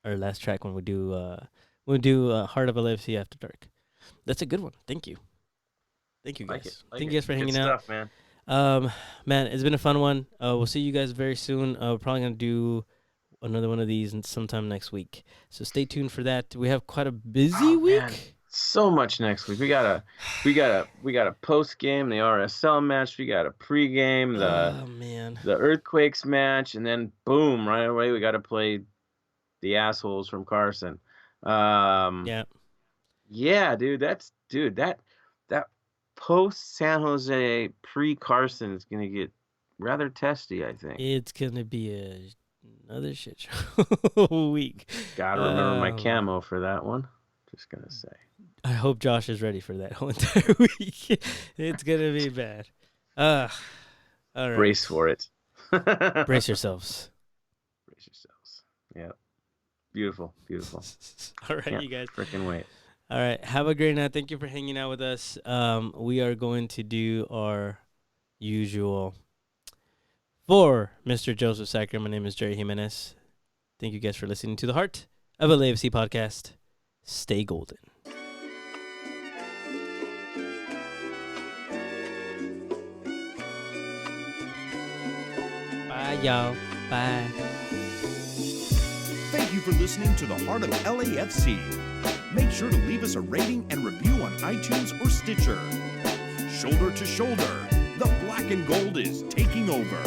last track when we do Heart of LAFC After Dark. That's a good one. Thank you guys. Thank you guys for hanging out. Stuff, man. Man, it's been a fun one. We'll see you guys very soon. We're probably gonna do another one of these sometime next week. So stay tuned for that. We have quite a busy week. Man. So much next week. We got a post game, the RSL match. We got a pregame, the Earthquakes match, and then boom, right away we got to play the assholes from Carson. Yeah, dude. That post San Jose pre Carson is gonna get rather testy. I think it's gonna be another shit show week. Gotta remember my camo for that one. Just gonna say. I hope Josh is ready for that whole entire week. It's gonna be bad. All right. Brace for it. Brace yourselves. Brace yourselves. Yeah. Beautiful. All right, you guys. Freaking wait. All right. Have a great night. Thank you for hanging out with us. We are going to do our usual. For Mr. Joseph Sacker, my name is Jerry Jimenez. Thank you guys for listening to the Heart of LAFC podcast. Stay golden. Bye, y'all. Bye. Thank you for listening to the Heart of LAFC. Make sure to leave us a rating and review on iTunes or Stitcher. Shoulder to shoulder, the black and gold is taking over.